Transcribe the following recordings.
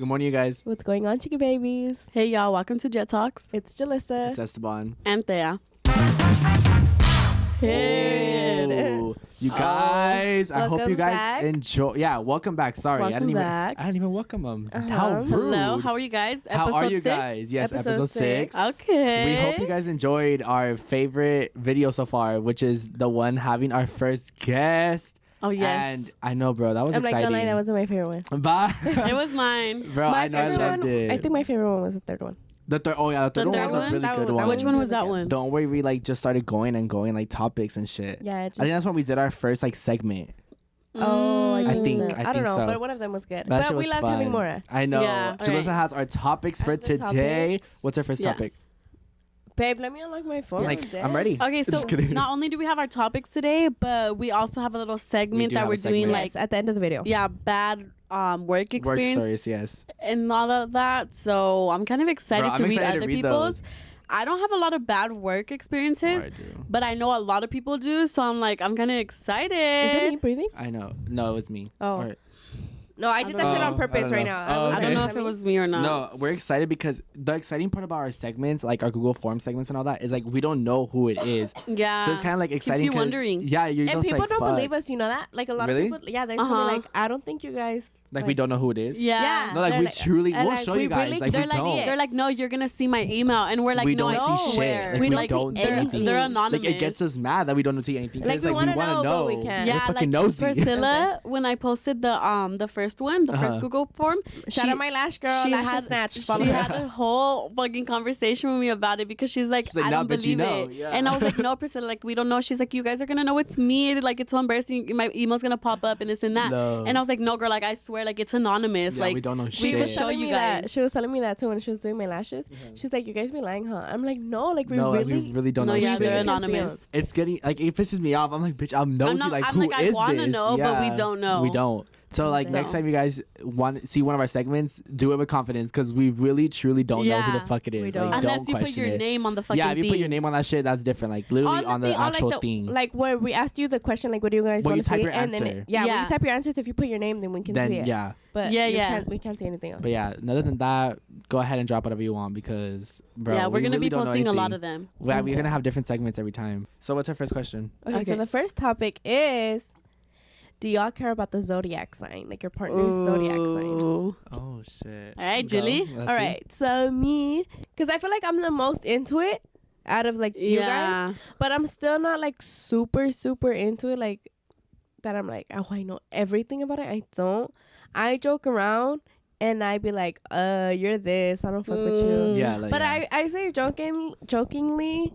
Good morning, you guys. What's going on, chicken babies? Hey, y'all. Welcome to Jet Talks. It's Jalissa. It's Esteban. And Thea. Hey. You guys, I hope you guys back. enjoy. Yeah, welcome back. Sorry, I didn't even welcome them. How rude. Hello. How are you guys? How are you 6? guys? Yes, episode 6. Okay. We hope you guys enjoyed our favorite video so far, which is the one having our first guest. Oh, yes. And I know, bro, that was I'm exciting. like, don't lie, that wasn't my favorite one. Bye. It was mine. Bro, My I know I favorite loved one, it. I think my favorite one was the third one. The third one was a really good one. Which one was that one? Don't worry, we like just started going like topics and shit. Yeah, I think that's when we did our first like segment. Oh, I think so. I don't know, so. but one of them was good. That but we loved having more. I know. Yeah, Jalissa has our topics for today. Topics. What's our first topic? Babe, let me unlock my phone. Like, I'm ready. Okay, so not only do we have our topics today, but we also have a little segment that we're doing, like, at the end of the video. Yeah, bad work experience. Work stories, yes. And all of that. So I'm kind of excited to read other people's. Those. I don't have a lot of bad work experiences, but I know a lot of people do. So I'm kind of excited. Is it me breathing? I know. No, it was me. Oh. No, I did that shit on purpose right now. Oh, okay. I don't know if it was me or not. No, we're excited because the exciting part about our segments, like our Google Form segments and all that, is like we don't know who it is. Yeah. So it's kind of like exciting. Keeps you wondering. Yeah, you're and people like, don't fuck. believe us, you know that? Like a lot of people, yeah, they tell me like, I don't think you guys. Like we don't know who it is. Yeah. No, like we truly, we'll show you guys. Really, like they're we like, don't. they're like, no, you're gonna see my email, and we're like, we no, don't I see swear. shit. Like, we don't see anything. They're anonymous. Like it gets us mad that we don't see anything. Like we want to know, but we can't. Yeah, we're fucking like nosy. Priscilla, when I posted the first one, the first Google form, shout out my lash girl, lashes snatched. She had a whole fucking conversation with me about it because she's like, I don't believe it. Yeah. And I was like, no, Priscilla, like we don't know. She's like, you guys are gonna know it's me. Like it's so embarrassing. My email's gonna pop up and this and that. No. And I was like, no, girl, like I swear, like it's anonymous. Yeah, like we don't know we shit. will show you guys. She was telling me that too when she was doing my lashes. She's like, you guys be lying, huh? I'm like, no, like we really don't know. No, yeah, shit. they're anonymous. It's getting like it pisses me off. I'm like, bitch, I'm nosy. Like I'm who like, I is wanna this? know, but we don't know. We don't. So like next time you guys want to see one of our segments, do it with confidence because we really truly don't know who the fuck it is. We don't. Like, Unless don't you put your name on the fucking if you thing. put your name on that shit, that's different. Like literally on the actual thing. Like where we asked you the question, like what do you guys want to see? And then when you type your answers, if you put your name, then we can see it. Yeah. But we can't see anything else. But yeah, other than that, go ahead and drop whatever you want because bro, yeah, we're gonna really be posting a lot of them. Yeah, we're gonna have different segments every time. So what's our first question? Okay, so the first topic is, do y'all care about the Zodiac sign? Like your partner's Zodiac sign? Oh, shit. All right, Julie. All right. So me, because I feel like I'm the most into it out of like you guys. But I'm still not like super into it. Like that I'm like, oh, I know everything about it. I don't. I joke around and I be like, you're this. I don't fuck with you. Yeah. Like, but I say jokingly,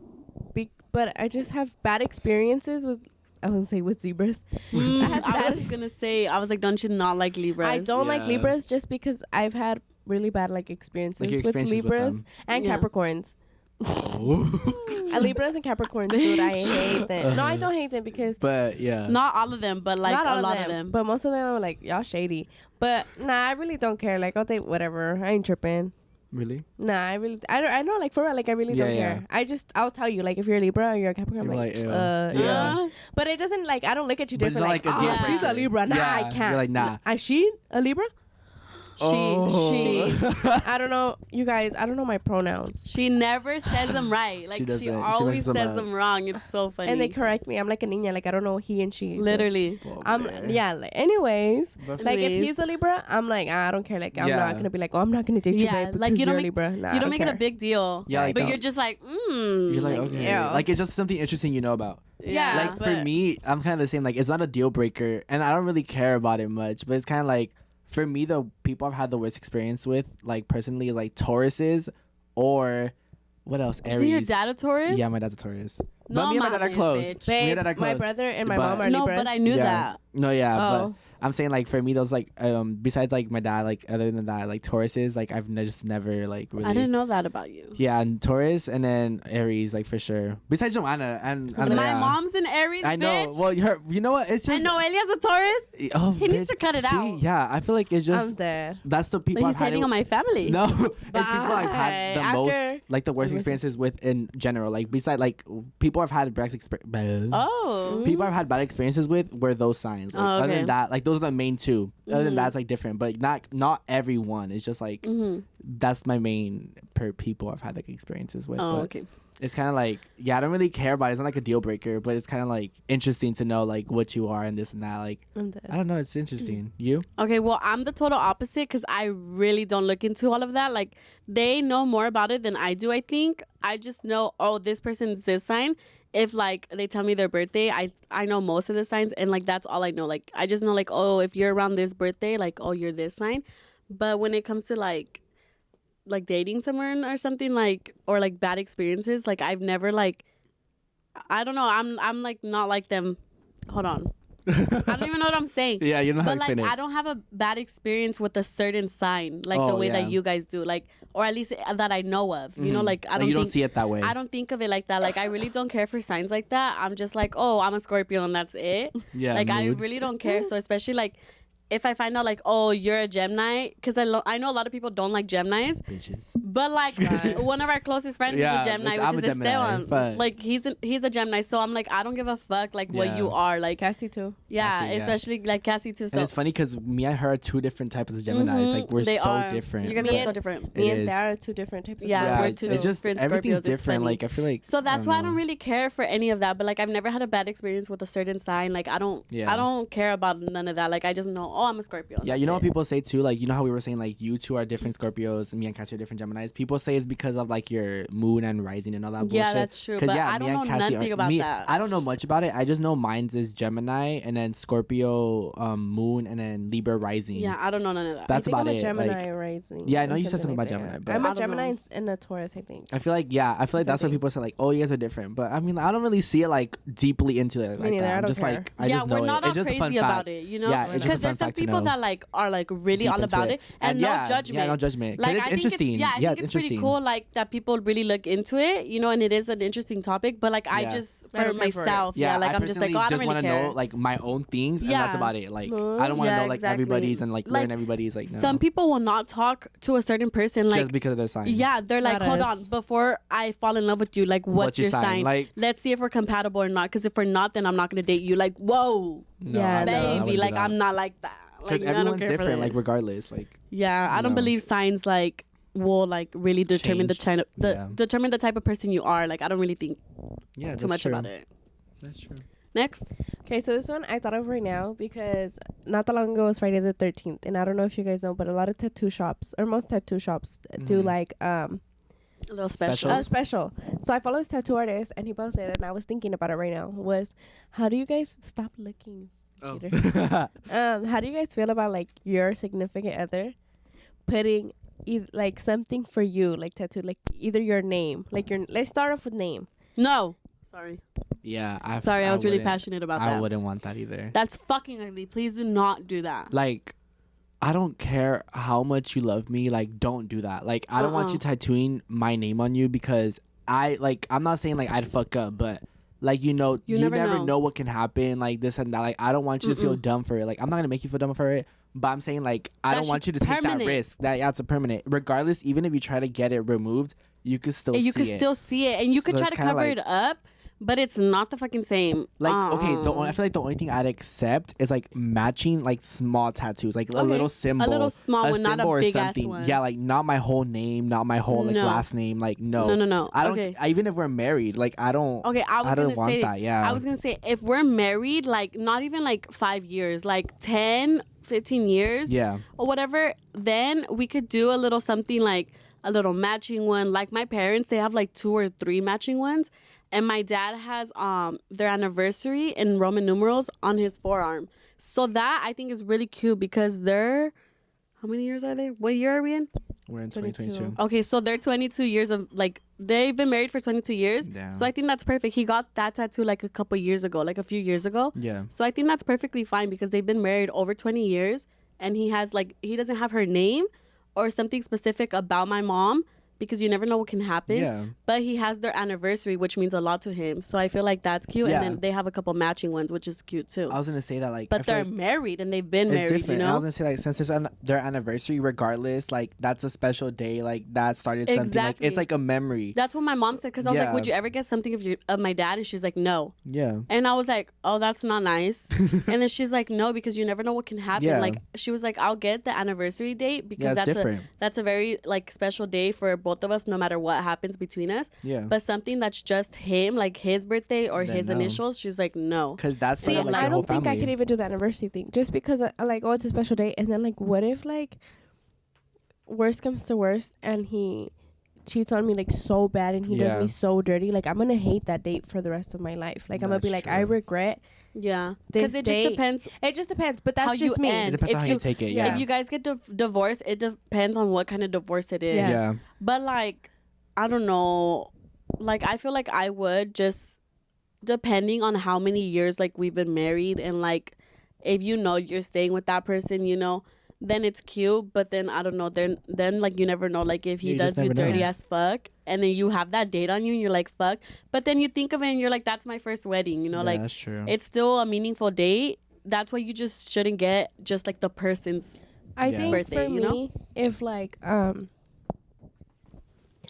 but I just have bad experiences with, I wouldn't say with zebras. I was gonna say, I was like, don't you not like Libras? I don't like Libras just because I've had really bad like experiences with Libras and Capricorns. Libras and Capricorns, dude, I hate them. No, I don't hate them because, but yeah, not all of them, but like a lot of them. But most of them are like, y'all shady. But nah, I really don't care. Like I'll take whatever. I ain't tripping. Really? Nah, I know, like for real, like I really don't care. I'll tell you, like if you're a Libra or you're a Capricorn, I'm like, yeah. But it doesn't like, I don't look at you different. Like, she's a Libra. Nah, I can't. You're like, nah. Is she a Libra? She I don't know, you guys, I don't know my pronouns. She never says them right. Like she always says them wrong. It's so funny. And they correct me. I'm like a niña, like I don't know he and she. Literally. Anyways, like if he's a Libra, I'm like, I don't care. Like I'm not gonna be like, oh, I'm not gonna date you, babe, like because you're a Libra. Nah, you don't make it a big deal. Yeah, but you're just like, You're like, okay. Like it's just something interesting you know about. Yeah. Like for me, I'm kind of the same. Like it's not a deal breaker, and I don't really care about it much. But it's kind of like, for me, the people I've had the worst experience with, like personally, is like Tauruses or what else? Aries. Is your dad a Taurus? Yeah, my dad's a Taurus. No, but me and my dad are close. Babe, my brother and my mom are Libras. No, but I knew that. No, but I'm saying like for me those like besides like my dad, like other than that, like Tauruses, like I've just never like really. I didn't know that about you. Yeah, and Taurus and then Aries, like for sure. Besides Joanna and my mom's an Aries. I know. Bitch. Well, you know what? It's just. I know Elia's a Taurus. Oh, he needs to cut it out. Yeah, I feel like it's just. I'm dead. That's the people. But he's hating on my family. No, it's people I've had the most, like the worst experiences with in general. Like besides, like people I've had bad experiences. Oh. People I've had bad experiences with were those signs. Like, other than that, like those are the main two. Other than that, it's like different, but not everyone. It's just like that's my main people I've had like experiences with. Oh, but okay. It's kind of like, I don't really care about it. It's not like a deal breaker, but it's kind of like interesting to know like what you are and this and that. Like, I don't know. It's interesting. You? Okay, well, I'm the total opposite because I really don't look into all of that. Like, they know more about it than I do, I think. I just know, oh, this person's this sign. If, like, they tell me their birthday, I know most of the signs, and, like, that's all I know. Like, I just know, like, oh, if you're around this birthday, like, oh, you're this sign. But when it comes to, like dating someone or something, like, or like bad experiences, like I've never like, I don't know, I'm like not like them. Hold on. I don't even know what I'm saying. Yeah, you know how to But like, explain it. I don't have a bad experience with a certain sign, like the way that you guys do, like, or at least that I know of. You know, like I don't. You don't think, see it that way. I don't think of it like that. Like I really don't care for signs like that. I'm just like, oh, I'm a Scorpio and that's it. Yeah. Like I really don't care. So especially like, if I find out like, oh, you're a Gemini, because I know a lot of people don't like Geminis. Bitches. But like one of our closest friends is a Gemini, which is Esteban. Like he's a Gemini, so I'm like, I don't give a fuck like what you are. Like Cassie too. Yeah, Cassie, especially like Cassie too. So and it's funny because me and her are two different types of Geminis. Like we're so different. You guys are so different. Me and Dara are two different types of Yeah, we're it's two just different everything's Scorpios. different. Like I feel like so that's why I don't really care for any of that. But like I've never had a bad experience with a certain sign. Like I don't care about none of that. Like I just know, oh, I'm a Scorpio. Yeah, you know what people say too? Like, you know how we were saying, like, you two are different Scorpios, and me and Cassie are different Geminis? People say it's because of, like, your moon and rising and all that bullshit. Yeah, that's true. But I don't know nothing about that. I don't know much about it. I just know mine's is Gemini, and then Scorpio moon, and then Libra rising. Yeah, I don't know none of that. That's about I'm it. a Gemini rising. Yeah, I know you said something about Gemini. But I'm a Gemini and a Taurus, I think. I feel like that's what people say, like, oh, you guys are different. But, I mean, I don't really see it, like, deeply into it like that. I'm just like, I just know we're not it. all It's just a fun crazy about fact. it, you know? Yeah, because there's some people that, like, are, like, really all about it. And no judgment. Yeah, no judgment. Like, it's interesting. I think it's pretty cool, like, that people really look into it, you know, and it is an interesting topic. But, like, I just, for myself, like, I'm just like, oh, I don't really care. I know, like, my own things, and that's about it. Like, I don't want to know, like, everybody's and, like, learn everybody's, like, no. Some people will not talk to a certain person, like, just because of their sign. Yeah, they're like, hold on, before I fall in love with you, like, what's your sign? Like, let's see if we're compatible or not. Because if we're not, then I'm not going to date you. Like, whoa. Baby, like, I'm not like that. Because everyone's different, like, regardless. Like, yeah, I don't believe signs, like, will, like, really determine determine the type of person you are. Like, I don't really think too much about it. That's true. Next. Okay, so this one I thought of right now because not that long ago was Friday the 13th, and I don't know if you guys know, but a lot of tattoo shops, or most tattoo shops, do like a little special. Special. So I follow this tattoo artist, and he posted it, and I was thinking about it right now. Was how do you guys stop looking? Oh. How do you guys feel about like your significant other putting like something for you, like tattoo, like either your name, like your. Let's start off with name. No. Sorry. Yeah. I was really passionate about that. I wouldn't want that either. That's fucking ugly. Please do not do that. Like, I don't care how much you love me. Like, don't do that. Like, I don't want you tattooing my name on you because I'm not saying like I'd fuck up, but like, you never know what can happen, like this and that. Like, I don't want you to feel dumb for it. Like, I'm not gonna make you feel dumb for it, but I'm saying like I don't want you to take that risk. It's a permanent. Regardless, even if you try to get it removed, you could still see it, and you could try to cover it up. But it's not the fucking same. Like, okay, I feel like the only thing I'd accept is like matching like small tattoos, like a little symbol, a little small one, not a big ass one. Yeah, like not my whole name, not my whole like last name. Like no. I don't. Even if we're married, like I don't. Okay, I don't want that. Yeah, I was gonna say if we're married, like not even like 5 years, like 10, 15 years, or whatever, then we could do a little something like a little matching one. Like my parents, they have like 2 or 3 matching ones. And my dad has their anniversary in Roman numerals on his forearm. So that I think is really cute because they're, how many years are they? What year are we in? We're in 2022. Okay, so they're 22 years of, like, they've been married for 22 years. Damn. So I think that's perfect. He got that tattoo like a couple years ago, like a few years ago. Yeah. So I think that's perfectly fine because they've been married over 20 years. And he has, like, he doesn't have her name or something specific about my mom. because you never know what can happen. Yeah. But he has their anniversary, which means a lot to him. So I feel like that's cute. Yeah. And then they have a couple matching ones, which is cute too. I was gonna say that like, But they're married and they've been married, different. you And I know? was gonna say like, since it's their anniversary, regardless, like that's a special day. Like that started something. Like Exactly. it's like a memory. That's what my mom said, because I was like, Yeah. would you ever get something of my dad? And she's like, no. Yeah. And I was like, oh, that's not nice. And then she's like, no, because you never know what can happen. Yeah. Like, she was like, I'll get the anniversary date because it's different. that's a very like special day for both of us, no matter what happens between us. Yeah. But something that's just him, like his birthday or Then his no. initials, she's like, no. Because that's See, like I your whole don't think family. I could even do the anniversary thing just because like, oh, it's a special day, and then like, what if like worst comes to worst and he cheats on me like so bad and he Yeah. does me so dirty? Like, I'm gonna hate that date for the rest of my life. Like, I'm gonna be That's like, I true. regret. Yeah. This Because it date- just depends It just depends, but that's how just you me. It end. depends on how you take it. Yeah. Yeah. If you guys get divorced, it depends on what kind of divorce it is. Yeah. Yeah. But like, I don't know. Like, I feel like I would just, depending on how many years like we've been married, and like if you know you're staying with that person, you know, then it's cute. But then I don't know. Then like you never know. Like if he You does just you never know. dirty as fuck, and then you have that date on you, and you're like fuck. But then you think of it, and you're like, that's my first wedding. You know, Yeah, like that's true. it's still a meaningful date. That's why you just shouldn't get just like the person's. I Yeah. think Birthday, for you me, know? if like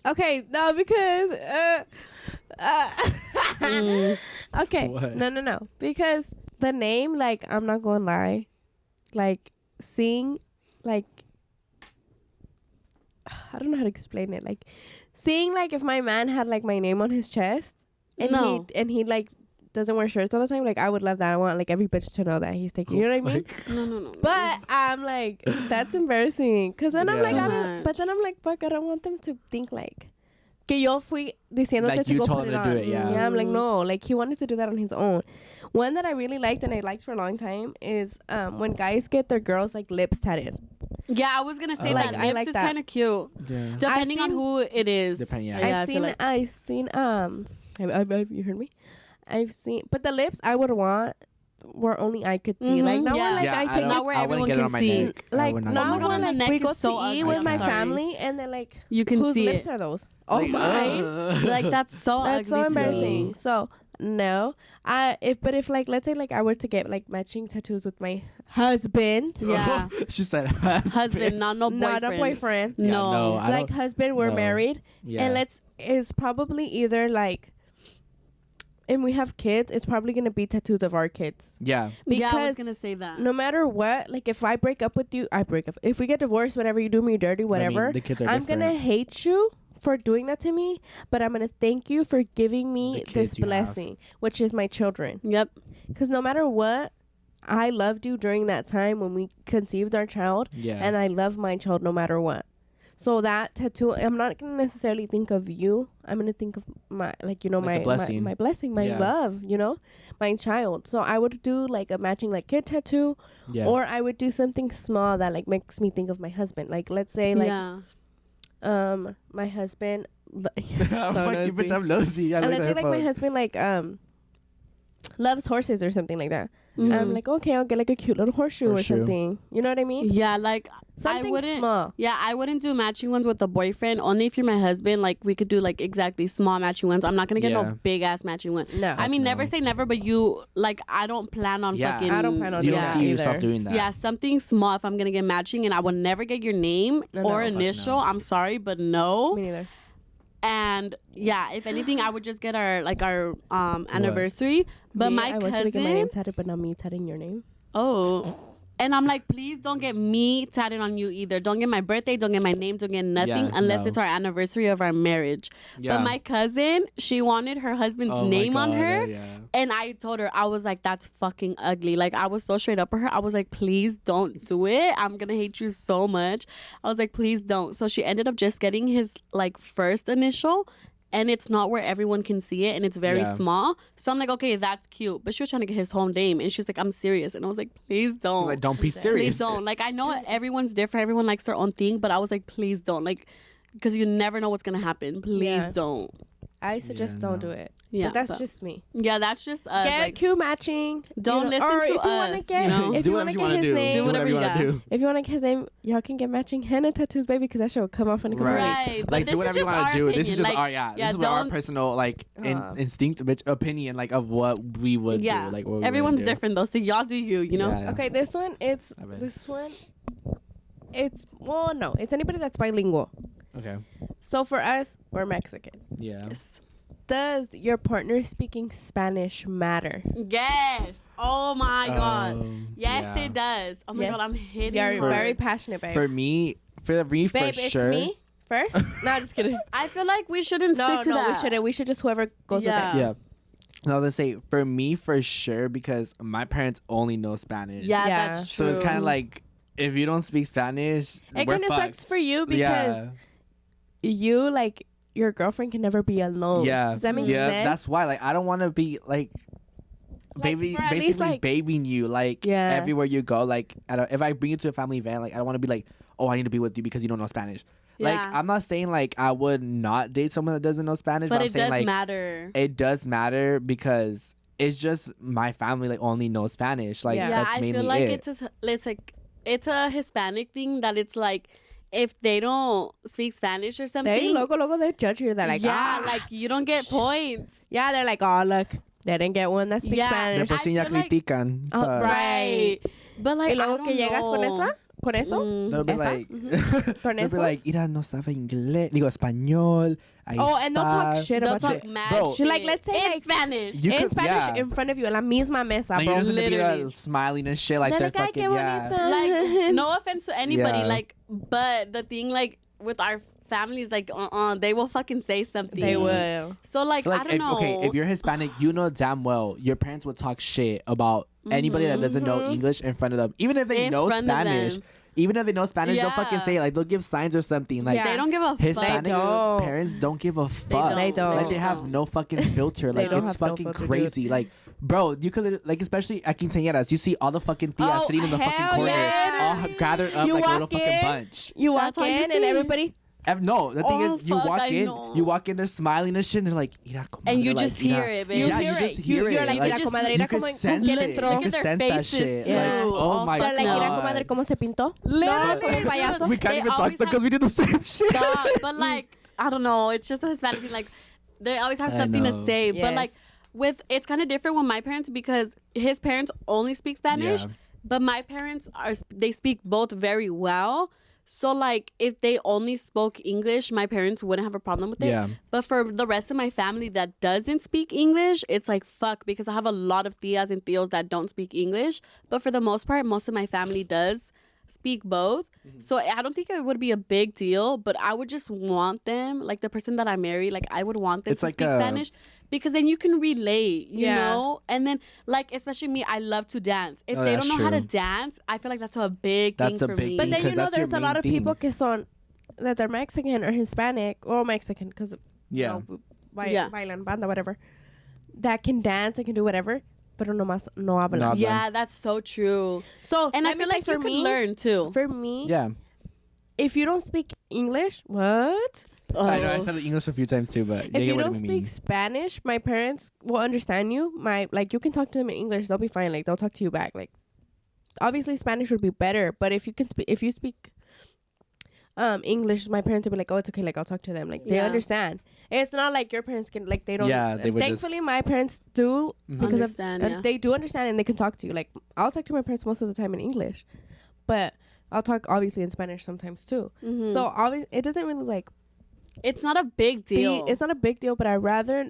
okay, no, because okay, What? no, because the name, like, I'm not gonna lie, like seeing, like, I don't know how to explain it, like seeing like if my man had like my name on his chest and No. he like doesn't wear shirts all the time, like I would love that. I want like every bitch to know that he's taking, you know what I mean? No. But I'm like, that's embarrassing. Cause then I'm Yeah. like, I Too don't, much. but then I'm like, fuck, I don't want them to think like, que yo fui diciéndote Like to you go told put him it to on. do it, yeah. I'm like, no, like he wanted to do that on his own. One that I really liked and I liked for a long time is when guys get their girls like lips tatted. Yeah, I was gonna say Like, that I lips like is that. kind of cute, Yeah. depending on seen- who it is. Yeah. I I've feel seen, like- I've seen, have you heard me? I've seen, but the lips I would want where only I could see. Like, Mhm, not yeah. where like Yeah, I I take don't- Not where I everyone wouldn't get it can on my see. neck. I like would not not. Oh my God, when on the like neck we is go so to eat ugly, with I'm my sorry. family and then like You can whose see lips it. are those? Oh Like, my. Like that's so That's so ugly to embarrassing. me. So no, if like let's say like I were to get like matching tattoos with my husband, Yeah, She said husband, not no boyfriend. not a boyfriend, Yeah, No. no, I like don't- husband, we're no. married, Yeah. and it's probably either like, and we have kids, it's probably gonna be tattoos of our kids. Yeah. Yeah, I was Because gonna say that. no matter what, like if I break up with you, I break up. If we get divorced, whatever, you do me dirty, I mean, whatever, the kids are I'm different. gonna hate you for doing that to me, but I'm gonna thank you for giving me The this kids you have. blessing, which is my children. Yep. Because no matter what, I loved you during that time when we conceived our child, Yeah. and I love my child no matter what. So that tattoo, I'm not gonna necessarily think of you. I'm gonna think of my, like, you know, Like the blessing. my blessing, my Yeah. love, you know, my child. So I would do like a matching like kid tattoo, Yeah. or I would do something small that like makes me think of my husband. Like let's say like Yeah. my husband. Fuck you, bitch, I'm nosy. I And look let's at say her like my phone. husband like loves horses or something like that. Mhm. I'm like, okay, I'll get like a cute little horseshoe or Horseshoe. something. You know what I mean? Yeah, like Something I wouldn't. small. Yeah, I wouldn't do matching ones with a boyfriend. Only if you're my husband. Like we could do like exactly small matching ones. I'm not gonna get Yeah. no big ass matching one. No. I mean, no. never say never, but you like I don't plan on Yeah. fucking. I don't plan on You doing don't that see yourself either. doing that. Yeah, something small if I'm gonna get matching, and I will never get your name No, or no. Fuck initial. no. I'm sorry, but no. Me neither. And yeah, if anything, I would just get our anniversary. But Me, my I want you to get my name cousin, tatted, but not me tatting your name. oh, and I'm like, please don't get me tatted on you either. Don't get my birthday. Don't get my name. Don't get nothing Yeah, unless no. it's our anniversary of our marriage. Yeah. But my cousin, she wanted her husband's Oh my name on God, her. yeah. And I told her, I was like, that's fucking ugly. Like, I was so straight up with her. I was like, please don't do it. I'm going to hate you so much. I was like, please don't. So she ended up just getting his, like, first initial. And it's not where everyone can see it. And it's very Yeah. small. So I'm like, okay, that's cute. But she was trying to get his whole name. And she's like, I'm serious. And I was like, please don't. Like, don't be serious. Please don't. Like, I know everyone's different. Everyone likes their own thing. But I was like, please don't. Like, because you never know what's going to happen. Please Yeah. don't. I suggest don't do it. Yeah, but that's just me. Yeah, that's just us. Get like, Q matching. don't listen to if you us. wanna get, You know? if do you whatever want to you get want to his do. name, Do whatever you want to do. if you want to get his name, y'all can get matching henna tattoos, baby, because that shit will come off in a couple of Right. weeks. But Like this do is whatever you just want our to do. This is opinion. just Like, our this is our don't- personal like instinct opinion like of what we would do. Like what we everyone's would do. different though, so y'all do you know. Yeah. Okay, this one, it's anybody that's bilingual. Okay. So for us, we're Mexican. Yeah. Yes. Does your partner speaking Spanish matter? Yes. Oh my god. Yes, yeah. it does. Oh my Yes. god, I'm hitting. You're hard. very passionate, babe. For me, babe, for it's sure. me first. No, just kidding. I feel like we shouldn't stick to that. we shouldn't. We should just whoever goes Yeah. with it. Yeah. No, let's say for me for sure because my parents only know Spanish. Yeah, Yeah. that's true. So it's kind of like if you don't speak Spanish, It we're kind of fucked. sucks for you because Yeah. you like your girlfriend can never be alone. Yeah. Does that make yeah, sense? that's why. Like, I don't want to be like, for at least, basically like- babying you like Yeah. everywhere you go. Like, if I bring you to a family event, like I don't want to be like, oh, I need to be with you because you don't know Spanish. Like, Yeah. I'm not saying like I would not date someone that doesn't know Spanish, but I'm it saying does like matter. it does matter because it's just my family like only knows Spanish. Like Yeah. that's I mainly feel like it. it's a Hispanic thing that it's like if they don't speak Spanish or something. They logo, they judge you. They're like, yeah, like you don't get points. yeah, they're like, oh look, they didn't get one that speaks Yeah. Spanish. Después sí ya I feel like- critican. Oh, Fuck. right. But like, Y luego I que don't llegas con know. esa, con eso, They'll be esa, like, con they'll be eso. like, Ira no sabe inglés, digo español. Ahí Oh, and they'll talk está." shit They'll about talk you. mad Bro. shit. Like, let's say, in like- Spanish. You in could- Spanish yeah. in front of you, en la misma mesa, Like, bro. you're just gonna be Literally. smiling and shit like They're they're like, "Ay, fucking qué yeah. bonita." Like, no offense to anybody, Yeah. like, but the thing, like, with our families, like, they will fucking say something. They will. So, like, So, I like, don't know. if you're Hispanic, you know damn well your parents would talk shit about anybody that doesn't know English in front of them, even if they In know front of Spanish. them. Even if they know Spanish, they'll fucking Yeah. say it. Like they'll give signs or something. Like Yeah. They don't give a Hispanic fuck. They don't. parents don't give a fuck. They don't. Like they have don't. no fucking filter. Like don't it's have no fucking filter, dude. crazy. Like bro, you could like especially at quinceañeras, you see all the fucking tias Oh, sitting in the fucking hell corner, yeah. all gathered up You like a little walk fucking in, bunch. You walk That's how you in and see. everybody. No, the thing Oh, is, you fuck, walk I in, know. you walk in, they're smiling and shit, and they're like, "Ira, comadre," And you like, just "Ira." hear it, babe. You Yeah, hear you it. just hear You're it. like, Like, mira, just- comadre, you mira could cómo sense quién it. entró. You Look could at their sense that faces, shit. too. Like, oh Oh, my They're like, mira, god. comadre, cómo se pintó. Literally. No, como payaso. We can't They even talk always because have- we do the same shit. Stop. But like, I don't know. It's just a Hispanic thing. Like, they always have I something to know. say. But like, Yes. it's kind of different with my parents because his parents only speak Spanish, Yeah. but my parents they speak both very well. So like, if they only spoke English, my parents wouldn't have a problem with it. Yeah. But for the rest of my family that doesn't speak English, it's like fuck, because I have a lot of tias and tios that don't speak English. But for the most part, most of my family does speak both. So I don't think it would be a big deal, but I would just want them, like the person that I marry, like I would want them It's to like speak a- Spanish because then you can relate, you Yeah. know? And then like especially me, I love to dance. If Oh, they don't that's know how to true. dance, I feel like that's a big That's thing a for big me. But then because you know, that's your there's a lot main of people thing. que son that they're Mexican or Hispanic or Mexican because Yeah. Yeah. bailan banda, whatever, that can dance and can do whatever, but no más no hablan. No hablan. yeah, that's so true. So And I let me feel say like you for could me, learn too. For me, Yeah. if you don't speak English, what? I know I Oh. said English a few times too, but If you you get what don't I speak mean. Spanish, my parents will understand you. You can talk to them in English, they'll be fine. Like they'll talk to you back. Like obviously Spanish would be better, but if you speak English, my parents will be like, oh, it's okay. Like I'll talk to them. Like they Yeah. understand. It's not like your parents can like they don't. Yeah, they would just- Thankfully, my parents do because Understand, yeah. they do understand and they can talk to you. Like I'll talk to my parents most of the time in English, but I'll talk obviously in Spanish sometimes too. Mhm. So obviously, it doesn't really like It's not a big deal. it's not a big deal, but I rather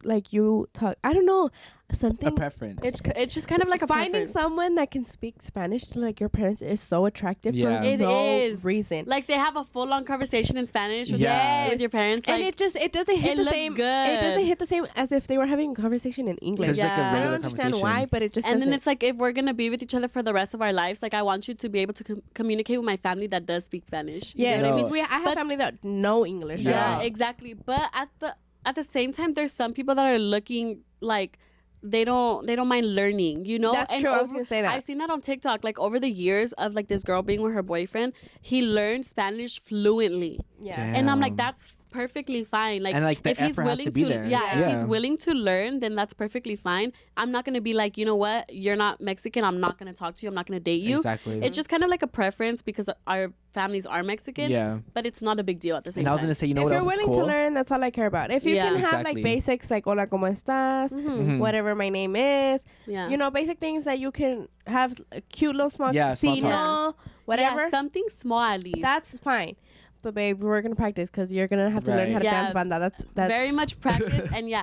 like you talk. I don't know something. A preference. It's just kind of like a Finding preference. someone that can speak Spanish to like your parents is so attractive Yeah. for It no is. reason. Like they have a full on conversation in Spanish with, Yes. with your parents. And Like, it doesn't hit it the looks same. good. It doesn't hit the same as if they were having a conversation in English. It's like a Yeah. I regular don't understand conversation. why, but it just and then doesn't. it's like if we're gonna be with each other for the rest of our lives, like I want you to be able to communicate with my family that does speak Spanish. You Yeah, know what I No. mean? because I have But- family that know English. Yeah, Yeah. exactly. But at the same time, there's some people that are looking like they don't mind learning, you know? That's And true. I was gonna say that. I've seen that on TikTok. Like over the years of like this girl being with her boyfriend, he learned Spanish fluently. Yeah. Damn. And I'm like, that's perfectly fine. Like, and like the if he's effort has willing to be there. if he's willing to learn, then that's perfectly fine. I'm not gonna be like, you know what, you're not Mexican, I'm not gonna talk to you, I'm not gonna date you. Exactly. It's just kind of like a preference because our families are Mexican. Yeah. But it's not a big deal at the same And I was time. gonna say, you know if what you're else is willing cool? to learn, that's all I care about. If you Yeah. can have Exactly. like basics like hola como estás, Mhm. whatever my name is, Yeah. you know, basic things that you can have a cute little small Yeah, small si talk. no, whatever. Yeah, something small at least. That's fine. But babe, we're gonna practice because you're gonna have to learn Right. how to Yeah. dance banda. That's very much practice. And yeah,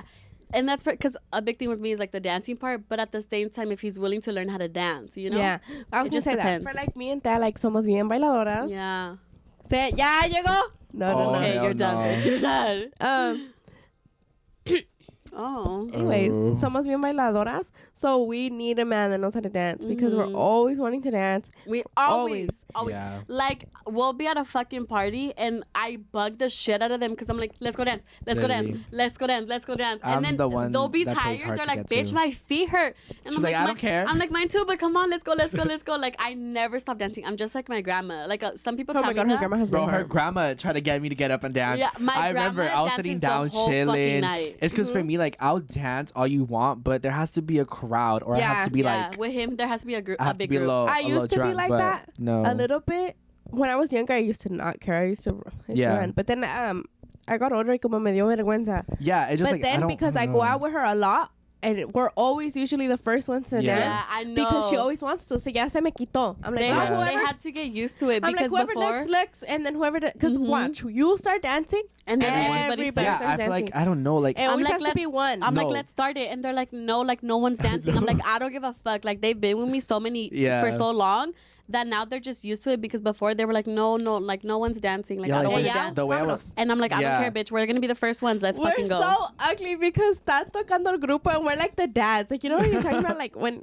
and that's because a big thing with me is like the dancing part, but at the same time, if he's willing to learn how to dance, you know. Yeah, I was It gonna just say depends. that for like me and Tia, like somos bien bailadoras. Yeah. Say ya llegó. No, Oh, Okay, hell you're done, no. bitch. You're done. Oh. Anyways, Oh. somos bien bailadoras, so we need a man that knows how to dance because we're always wanting to dance. We always. Yeah. Like, we'll be at a fucking party and I bug the shit out of them because I'm like, let's go dance, let's go dance, Literally. let's go dance, let's go dance. I'm And then the one they'll be that plays tired. hard They're to like, get bitch, to. my feet hurt. And She's like, I don't care. I'm like, mine too, but come on, let's go, let's go, let's go. Like, I never stop dancing. I'm just like my grandma. Like, some people Oh tell my me god, her that. grandma has Bro, been her hurt. grandma tried to get me to get up and dance. Yeah, my I remember grandma I was sitting dances the down whole fucking chilling. night. It's because for me, like, I'll dance all you want, but there has to be a crowd, or I Yeah. have to be Yeah, like, with him, there has to be a I have to big be a group. little, I a used little to be drunk, like but that no. a little bit. When I was younger, I used to not care. I used to Yeah. run. But then I got older y como me dio vergüenza. Yeah, it's just But like, I then don't, because I I don't go know. out with her a lot, and we're always usually the first ones to Yeah. Yeah, dance I know. because she always wants to. So ya se me quitó. I'm like, They, oh, had, Yeah. whoever. they had to get used to it I'm like, because whoever before. next looks, and then whoever. Because watch, you start dancing, And then everybody everybody starts. Yeah, starts I feel like, dancing. I don't know, like, It I'm always like, has to be one. I'm like, No. let's start it. And they're like, no, like, no one's dancing. I'm like, I don't give a fuck. Like, they've been with me Yeah. for so long that now they're just used to it because before they were like, no, like, no one's dancing. Like, yeah, I don't like, want to yeah. dance. the way I Vámonos. was, And I'm like, I Yeah. don't care, bitch. We're going to be the first ones. Let's We're fucking go. so ugly because están tocando el grupo and we're like the dads. Like, you know what you're talking about? Like when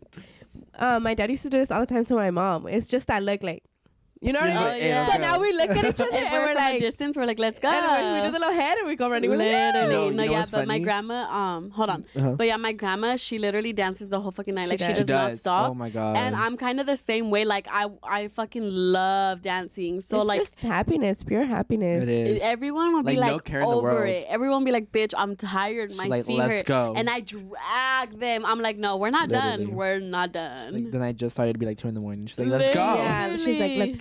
my dad used to do this all the time to my mom. It's just that look like, you know what I It's mean? like, yeah. So now we look at each other If and we're we're from like, a distance, we're like, let's go. and we do the little head and we go running. We're like, Literally. No, you No, know yeah, what's but my funny? grandma, hold on. Uh-huh. But yeah, my grandma, she literally dances the whole fucking night. She Like, she does. does not stop. Oh my god. And I'm kind of the same way. Like, I fucking love dancing. So, it's like, just happiness, pure happiness. It is. everyone would be Like, no like care in the over world. it. Everyone would be like, bitch, I'm tired. My like, feet let's hurt. go. And I drag them. I'm like, no, we're not Literally. done. We're not done. Like, then I just started to be like 2 a.m. She's like, let's go. Yeah, she's like, let's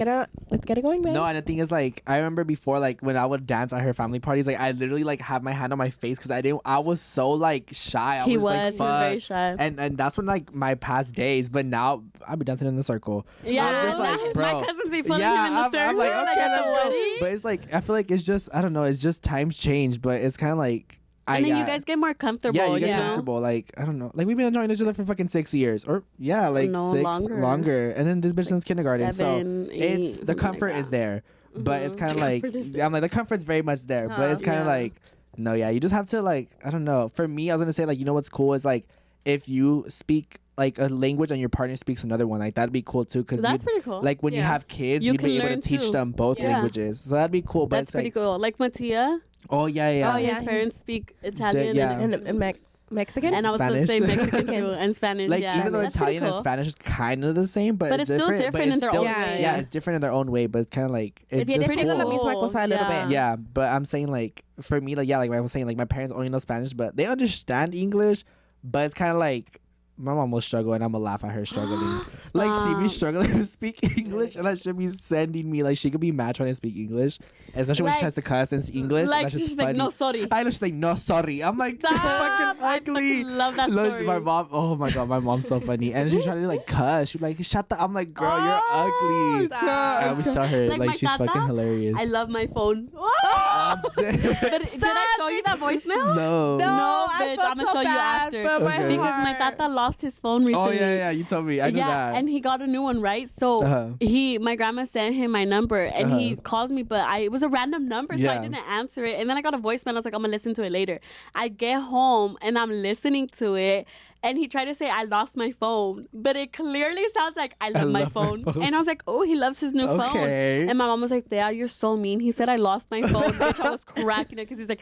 get it going, man. No, and the thing is, like, I remember before, like, when I would dance at her family parties, like, I literally like have my hand on my face because I was so like shy. I he was, was. like, He was very fuck. shy. And that's when like my past days, but now I'll be dancing in the circle. Yeah, I'm just like, bro. my cousins be pulling Yeah, him in the circle. I'm like, okay, at the let's go. wedding. But it's like I feel like it's just I don't know. It's just times change, but it's kind of like And then you guys get more comfortable. yeah, you get know? comfortable. Like I don't know. Like we've been enjoying each other for fucking 6 years, or yeah, like No, 6 longer. And then this bitch since kindergarten, 7, so 8, it's the something like comfort is that. there, but it's kind of like comfort is there. I'm like the comfort's very much there, but it's kind of Yeah. like no, yeah, you just have to like I don't know. For me, I was gonna say like you know what's cool is like if you speak like a language and your partner speaks another one, like that'd be cool too. Because That's pretty cool. like when you Yeah. have kids, You you'd be can able to learn teach too. them both Yeah. languages, so that'd be cool. But That's it's pretty like, cool. Like Mattia, oh yeah. Oh, yeah. his parents speak Italian yeah. and Mexican. and I was Spanish. the same Mexican too, and Spanish. Like yeah. even though That's pretty Italian and cool. Spanish is kind of the same, but But it's still different in it's their still- own Yeah, way. Yeah, it's different in their own way, but it's kind of like it's Viene just pretty siendo la cool. misma cosa a little Yeah. bit. Yeah, but I'm saying like for me, like yeah, like I was saying, like my parents only know Spanish, but they understand English, but it's kind of like my mom will struggle, and I'm gonna laugh at her struggling. Like she be Stop. struggling to speak English, and like she'll be sending me like she could be mad trying to speak English, especially when she Like- tries to cuss in English. Like that's just she's funny. like, no, sorry. I know she's like, no, sorry. I'm like, Stop. fucking I ugly. fucking love that Look, story. my mom, oh my god, my mom's so funny. And she's trying to like cuss. She's like, shut the, I'm like, girl, you're ugly. Stop. And we saw her, Like like, my she's tata, fucking hilarious. I love my phone. I'm dead. But did I show you that voicemail? No. No, I bitch, felt I'ma so show you bad after. for my Okay. Because my heart. tata lost his phone recently. Oh, yeah, you told me. I know that. and he got a new one, right? So Uh-huh. my grandma sent him my number, and he calls me, but it was a random number, so I Yeah. didn't answer it. And then I got a voicemail. I was like, I'm gonna listen to it later. I get home and I'm listening to it, and he tried to say I lost my phone, but it clearly sounds like I love my phone. And I was like, oh, he loves his new phone. Okay. And my mom was like, Thea, you're so mean. He said I lost my phone, which I was cracking it because he's like,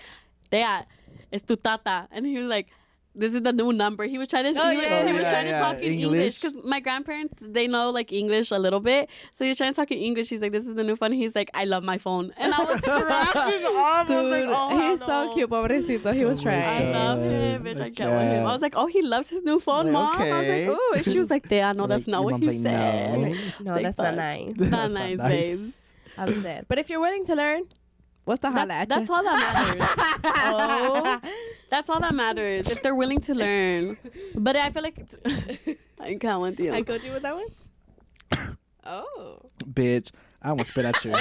Thea, it's tu tata, and he was like, this is the new number. He was trying to he was trying to talk in English because my grandparents, they know like English a little bit, so he was trying to talk in English. He's like, this is the new phone. He's like, I love my phone, and I was cracking up. Dude, like, he's so cute, pobrecito. He was trying. I love him, bitch. I can't with him. I was like, oh, he loves his new phone, mom. I was like, oh, and she was like, yeah, no, that's not what he said. No, that's not nice. It's not nice, babes. I'm dead. But if you're willing to learn, what's the holla at That's you? all that matters. Oh, that's all that matters. If they're willing to learn. But I feel like I can't with you. I coach you with that one. Oh, Bitch, I almost spit at you.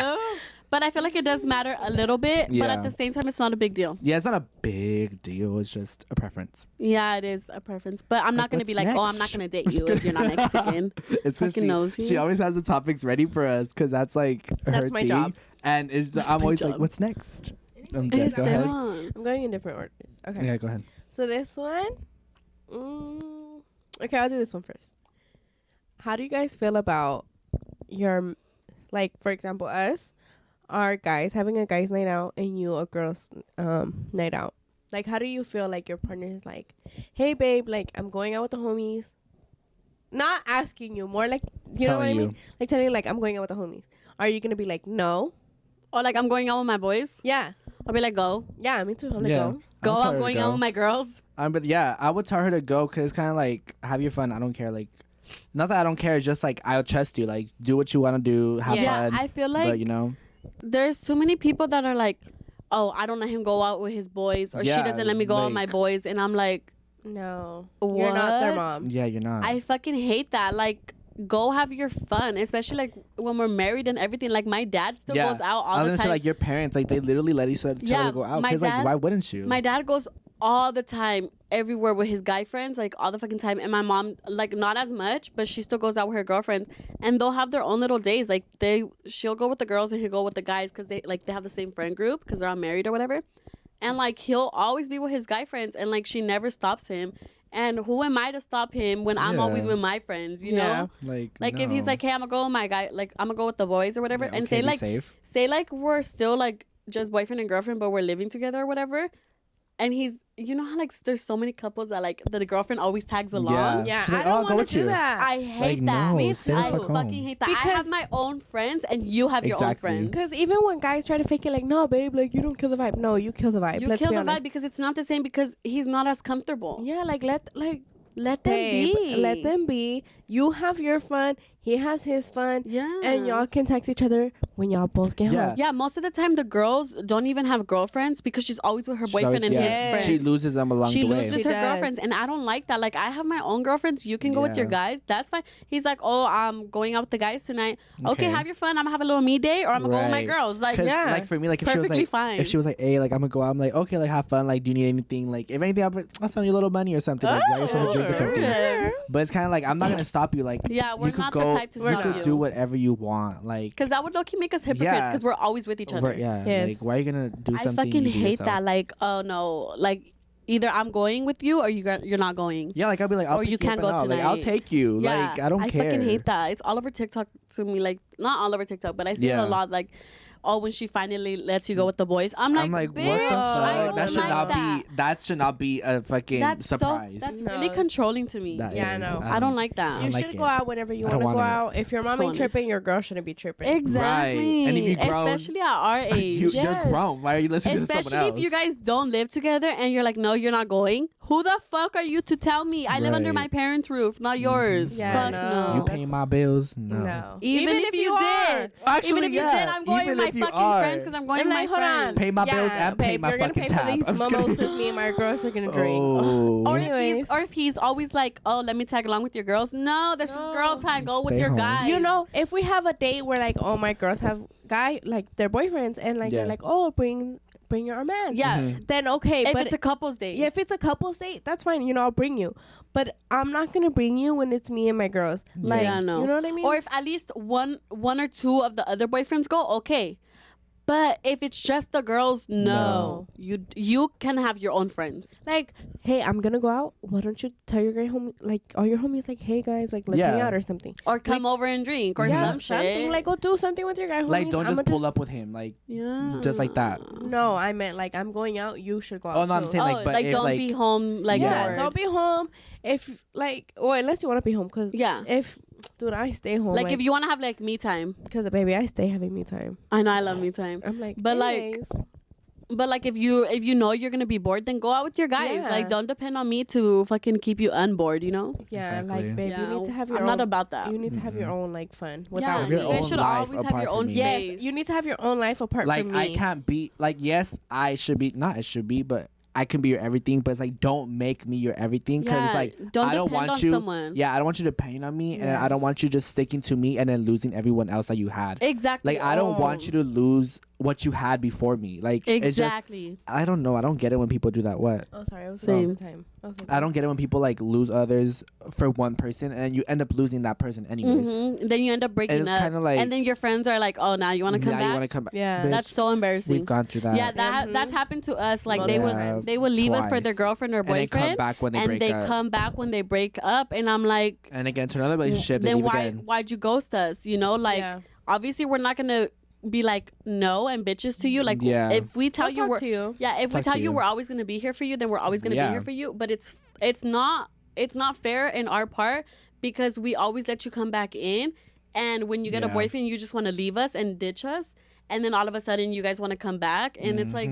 But I feel like it does matter a little bit. But Yeah. at the same time, it's not a big deal. Yeah, it's not a big deal. It's just a preference. Yeah, it is a preference. But I'm not going to be what's like, oh, next? I'm not going to date you if you're not Mexican. It's because Fucking nosy. she always has the topics ready for us because that's like her That's my thing. job. And it's That's I'm my always job. like, what's next? Go ahead. Esteban. I'm going in different orders. Okay. Yeah, go ahead. So this one, okay, I'll do this one first. How do you guys feel about your, like, for example, us, our guys having a guys' night out and you a girls' night out? Like, how do you feel like your partner is like, hey, babe, like, I'm going out with the homies. Not asking you, more like, you know what I mean? Like, telling you, like, I'm going out with the homies. Are you going to be like, no? Or like, I'm going out with my boys. Yeah. I'll be like, go. Yeah, me too. I'm like, Yeah. go. Go, I'll tell her I'm to going go. out with my girls. But yeah, I would tell her to go because it's kind of like, have your fun. I don't care. Like, not that I don't care. It's just like, I'll trust you. Like, do what you want to do. Have Yeah, fun. I feel like but, you know, there's too many people that are like, oh, I don't let him go out with his boys, or she Yeah, doesn't let me go out with my like- boys. And I'm like, No. You're not their What? mom. yeah, you're not. I fucking hate that. Like, go have your fun, especially like when we're married and everything. Like, my dad still goes out I all was the gonna time. say, like, your parents, like, they literally let each other Yeah, go out. my Because, like, dad- why wouldn't you? My dad goes all the time, everywhere with his guy friends, like all the fucking time. And my mom, like, not as much, but she still goes out with her girlfriends, and they'll have their own little days. Like, she'll go with the girls and he'll go with the guys because they have the same friend group because they're all married or whatever. And like, he'll always be with his guy friends, and like, she never stops him. And who am I to stop him when I'm always Yeah. with my friends? You Yeah. know. like, If he's no. like, hey, I'm gonna go with my guy, like, I'm gonna go with the boys or whatever, Yeah, and okay, say be like, safe. we're still like just boyfriend and girlfriend, but we're living together or whatever. And he's, you know how like there's so many couples that like the girlfriend always tags along. Yeah, She's like, I "Oh, I'll don't go want with to do you." that. I hate Like, that. no, Me stay the I fuck home. fucking hate that. I Because- have my own friends and you have your own Exactly. friends. Because even when guys try to fake it, like, no, babe, like, you don't kill the vibe. No, you kill the vibe. You Let's kill be the honest. vibe because it's not the same, because he's not as comfortable. Yeah, like, let Let them babe, be. let them be. You have your fun. He has his fun. Yeah. And y'all can text each other when y'all both get Yeah. home. Yeah, most of the time the girls don't even have girlfriends because she's always with her She boyfriend always- and yeah, his friends. She loses them along She the way. loses She her does. girlfriends, and I don't like that. Like, I have my own girlfriends. You can go with your Yeah. guys. That's fine. He's like, oh, I'm going out with the guys tonight. Okay, Okay. have your fun. I'm gonna have a little me day, or I'm gonna go with my Right. girls. Like, 'Cause, Yeah. like, for me, like, if she was Perfectly like, fine. if she was like, hey, like, I'm gonna go out, I'm like, okay, like, have fun. Like, do you need anything? Like, if anything, I'll send you a little money or something. Like, buy yourself a drink or something. Yeah. But it's kind of like, I'm not gonna stop you. Like, yeah, we're you could not go, the type to you stop could you. do whatever you want. Like, Because that would low-key make us hypocrites Yeah. because we're always with each other. yeah, Yes. like, why are you gonna do I something? fucking you do hate yourself? that. Like, oh no, like either I'm going with you or you're not going. Yeah, like, I'll be like, I'll Or pick you can't up and go out. Like, I'll tonight. take you. Yeah, Like, I don't care. I fucking hate that. It's all over TikTok to me. Like, not all over TikTok, but I see it Yeah. a lot. Like, oh, when she finally lets you go with the boys, I'm like, what bitch, the I fuck? don't That should like not that. be. That should not be a fucking That's surprise. that's No. really controlling to me. That Yeah, I is. know. I don't like that. I You like should it. go out whenever you I want don't to go want it. out. If your mom ain't Want it. tripping, your girl shouldn't be tripping. Exactly. And if you grown- especially at our age. You're Yes. grown. Why are you listening to someone Especially else? if you guys don't live together and you're like, no, you're not going. Who the fuck are you to tell me? I live under Right. my parents' roof, not yours. Yeah, Fuck no. You no. pay my bills? No. No. Even if you did. Actually, Even if you yeah. did, I'm going Even with my if you fucking are. friends because I'm going I'm with my like, hold on. friends. Pay my bills and pay babe, my you're gonna fucking pay tab. for these I'm just kidding. mimosas me and my girls are gonna drink. Oh. Or if he's always like, oh, let me tag along with your girls. No, this is girl time. Go with Stay your home. guys. You know, if we have a date where like, oh, my girls have like their boyfriends, and like Yeah. they're like, oh, bring your man. Yeah. Mm-hmm. Then okay, If but it's a couple's date. yeah, if it's a couple's date, that's fine. You know, I'll bring you. But I'm not gonna bring you when it's me and my girls. Like, Yeah, no. you know what I mean? Or if at least one or two of the other boyfriends go, okay. But if it's just the girls, no. You can have your own friends. Like, hey, I'm gonna go out. Why don't you tell your guy homie, like all your homies, like, hey guys, like let's hang out or something, or come over and drink or some shit. Like, go do something with your guy homies. Like, don't just pull up with him, like, just like that. No, I meant like I'm going out. You should go out. Oh no, I'm saying like, but if, don't like, be home. Like, don't be home if like, or unless you want to be home, cause if. Dude, I stay home. Like if you want to have like me time. Because baby, I stay having me time. I know I love me time. I'm like, but like if you know you're gonna be bored, then go out with your guys. Like don't depend on me to fucking keep you unbored, you know? Yeah, like babe, you need to have your own. I'm not about that. You need to have your own like fun. Yeah, you guys should always have your own space. Yes, you need to have your own life apart from me. Like I can't be like, yes, I should be, not I should be, but I can be your everything, but it's like, don't make me your everything, because it's like, don't I don't depend want on you. Someone. Yeah, I don't want you depending on me, and I don't want you just sticking to me and then losing everyone else that you had. Exactly. Like I don't want you to lose what you had before me. Like exactly. It's just, I don't know. I don't get it when people do that. What? Oh, sorry, I was same time. I don't get it when people like lose others for one person, and you end up losing that person anyways. Then you end up breaking up, kind of like, and then your friends are like, "Oh, now you want to come back? You want to come back? Yeah, bitch, that's so embarrassing. We've gone through that. Yeah, that's happened to us. Like they would leave us for their girlfriend or boyfriend, and they come back when they break up. come back when they break up, and I'm like, and again to another relationship. Then why'd you ghost us? You know, like obviously we're not gonna be like no and bitches to you. Like if we tell you if we tell you we're always gonna be here for you, then we're always gonna be here for you. But it's not fair in our part, because we always let you come back in, and when you get a boyfriend, you just want to leave us and ditch us, and then all of a sudden you guys want to come back, and it's like,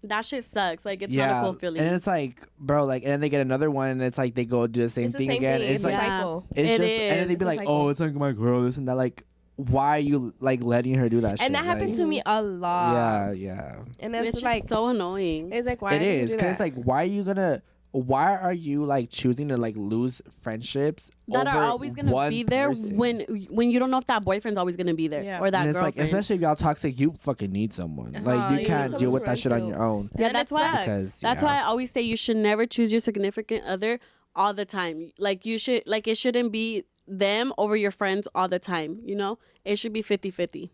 that shit sucks. Like it's not a cool feeling. And it's like, bro, like, and then they get another one, and it's like they go do the same thing again. It's like a cycle. It's just, and then they be like, oh, it's like my girl, this and that. Like, why are you like letting her do that shit? And that happened to me a lot. Yeah. And it's like so annoying. It's like, why it is, because it's like, why are you like choosing to like lose friendships that are always gonna be there when you don't know if that boyfriend's always gonna be there or that and it's girlfriend. like, especially if y'all toxic, you fucking need someone. Like you can't deal with that shit on your own. Yeah, that's why. That's why I always say you should never choose your significant other all the time. Like you should, like it shouldn't be them over your friends all the time. You know, it should be 50-50.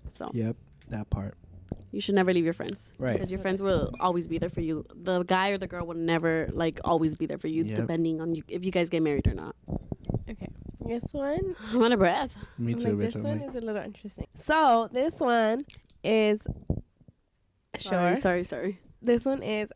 So yep, that part. You should never leave your friends, right? Because your friends will always be there for you. The guy or the girl will never like always be there for you, depending on you if you guys get married or not. Okay, this one. I'm out of breath. Me too. Like, this one is a little interesting. So this one is Sorry. This one is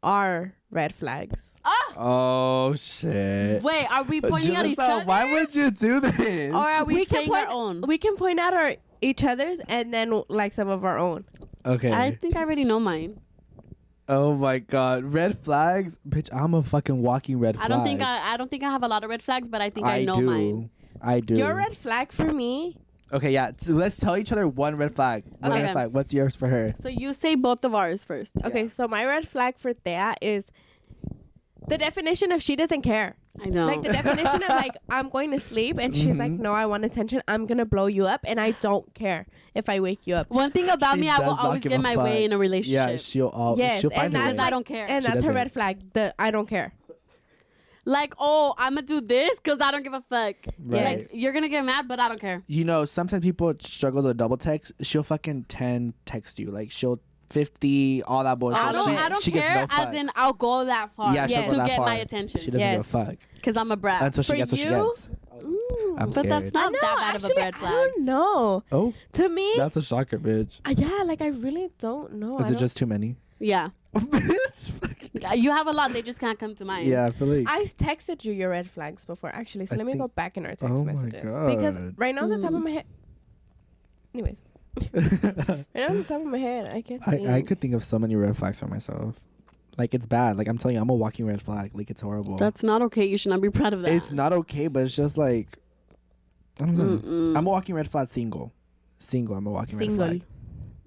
our red flags. Oh shit! Wait, are we pointing at each other? Why would you do this? Or are we saying our own? We can point out each other's and then like some of our own. Okay. I think I already know mine. Oh my god, red flags, bitch! I'm a fucking walking red flag. I don't think I have a lot of red flags, but I think I know mine. I do. Your red flag for me. Okay, yeah. So let's tell each other one red flag. Red flag. What's yours for her? So you say both of ours first. Okay, so my red flag for Thea is the definition of she doesn't care. I know. Like the definition of like, I'm going to sleep and she's like, no, I want attention. I'm going to blow you up and I don't care if I wake you up. One thing about me, I will always get my way in a relationship. Yeah, she'll find her way. I don't care. And that's her red flag. I don't care. Like, oh, I'm going to do this because I don't give a fuck. Right. Like, you're going to get mad, but I don't care. You know, sometimes people struggle to double text. She'll fucking 10 text you. Like, she'll 50, all that bullshit. I don't care, as in I'll go that far to get my attention. She doesn't give a fuck. Because I'm a brat. Until she gets what she gets. I'm scared. But that's not that bad of a red flag. I don't know. Oh. To me. That's a shocker, bitch. Yeah, like I really don't know. Is it just too many? Yeah. You have a lot. They just can't come to mind. Yeah, I feel like I texted you your red flags before, actually. So let me go back in our text messages. God. Because right now on the top of my head. Anyways. Right now on the top of my head, I can't think. I could think of so many red flags for myself. Like, it's bad. Like, I'm telling you, I'm a walking red flag. Like, it's horrible. That's not okay. You should not be proud of that. It's not okay, but it's just like, I don't know. I'm a walking red flag single. I'm a walking red flag.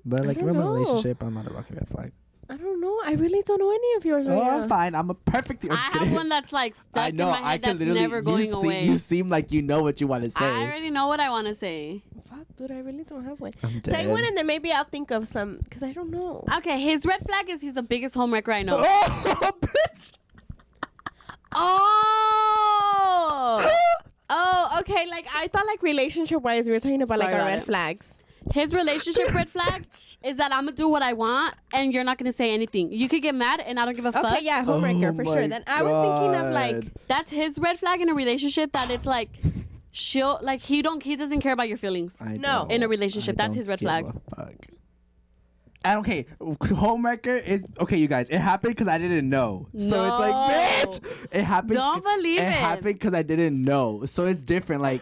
But like, if I'm in a relationship, I'm not a walking red flag. I don't know. I really don't know any of yours right now. I'm fine. I'm a perfect. I have one that's like stuck in my head that's never going away. You seem like you know what you want to say. I already know what I want to say. Fuck, dude, I really don't have one. I'm dead. Say one and then maybe I'll think of some, because I don't know. Okay, his red flag is he's the biggest homewrecker I know. Oh, bitch. Oh, okay. Like I thought, like relationship wise, we were talking about like our red flags. His relationship red flag is that I'm gonna do what I want and you're not gonna say anything. You could get mad and I don't give a fuck. Okay, yeah, homewrecker for sure. Then I was thinking of like that's his red flag in a relationship. That it's like she'll like he doesn't care about your feelings. No. In a relationship, that's his red flag. And okay, homewrecker is okay, you guys. It happened because I didn't know. So it's like, bitch. It happened. Don't believe it. It happened because I didn't know. So it's different. Like,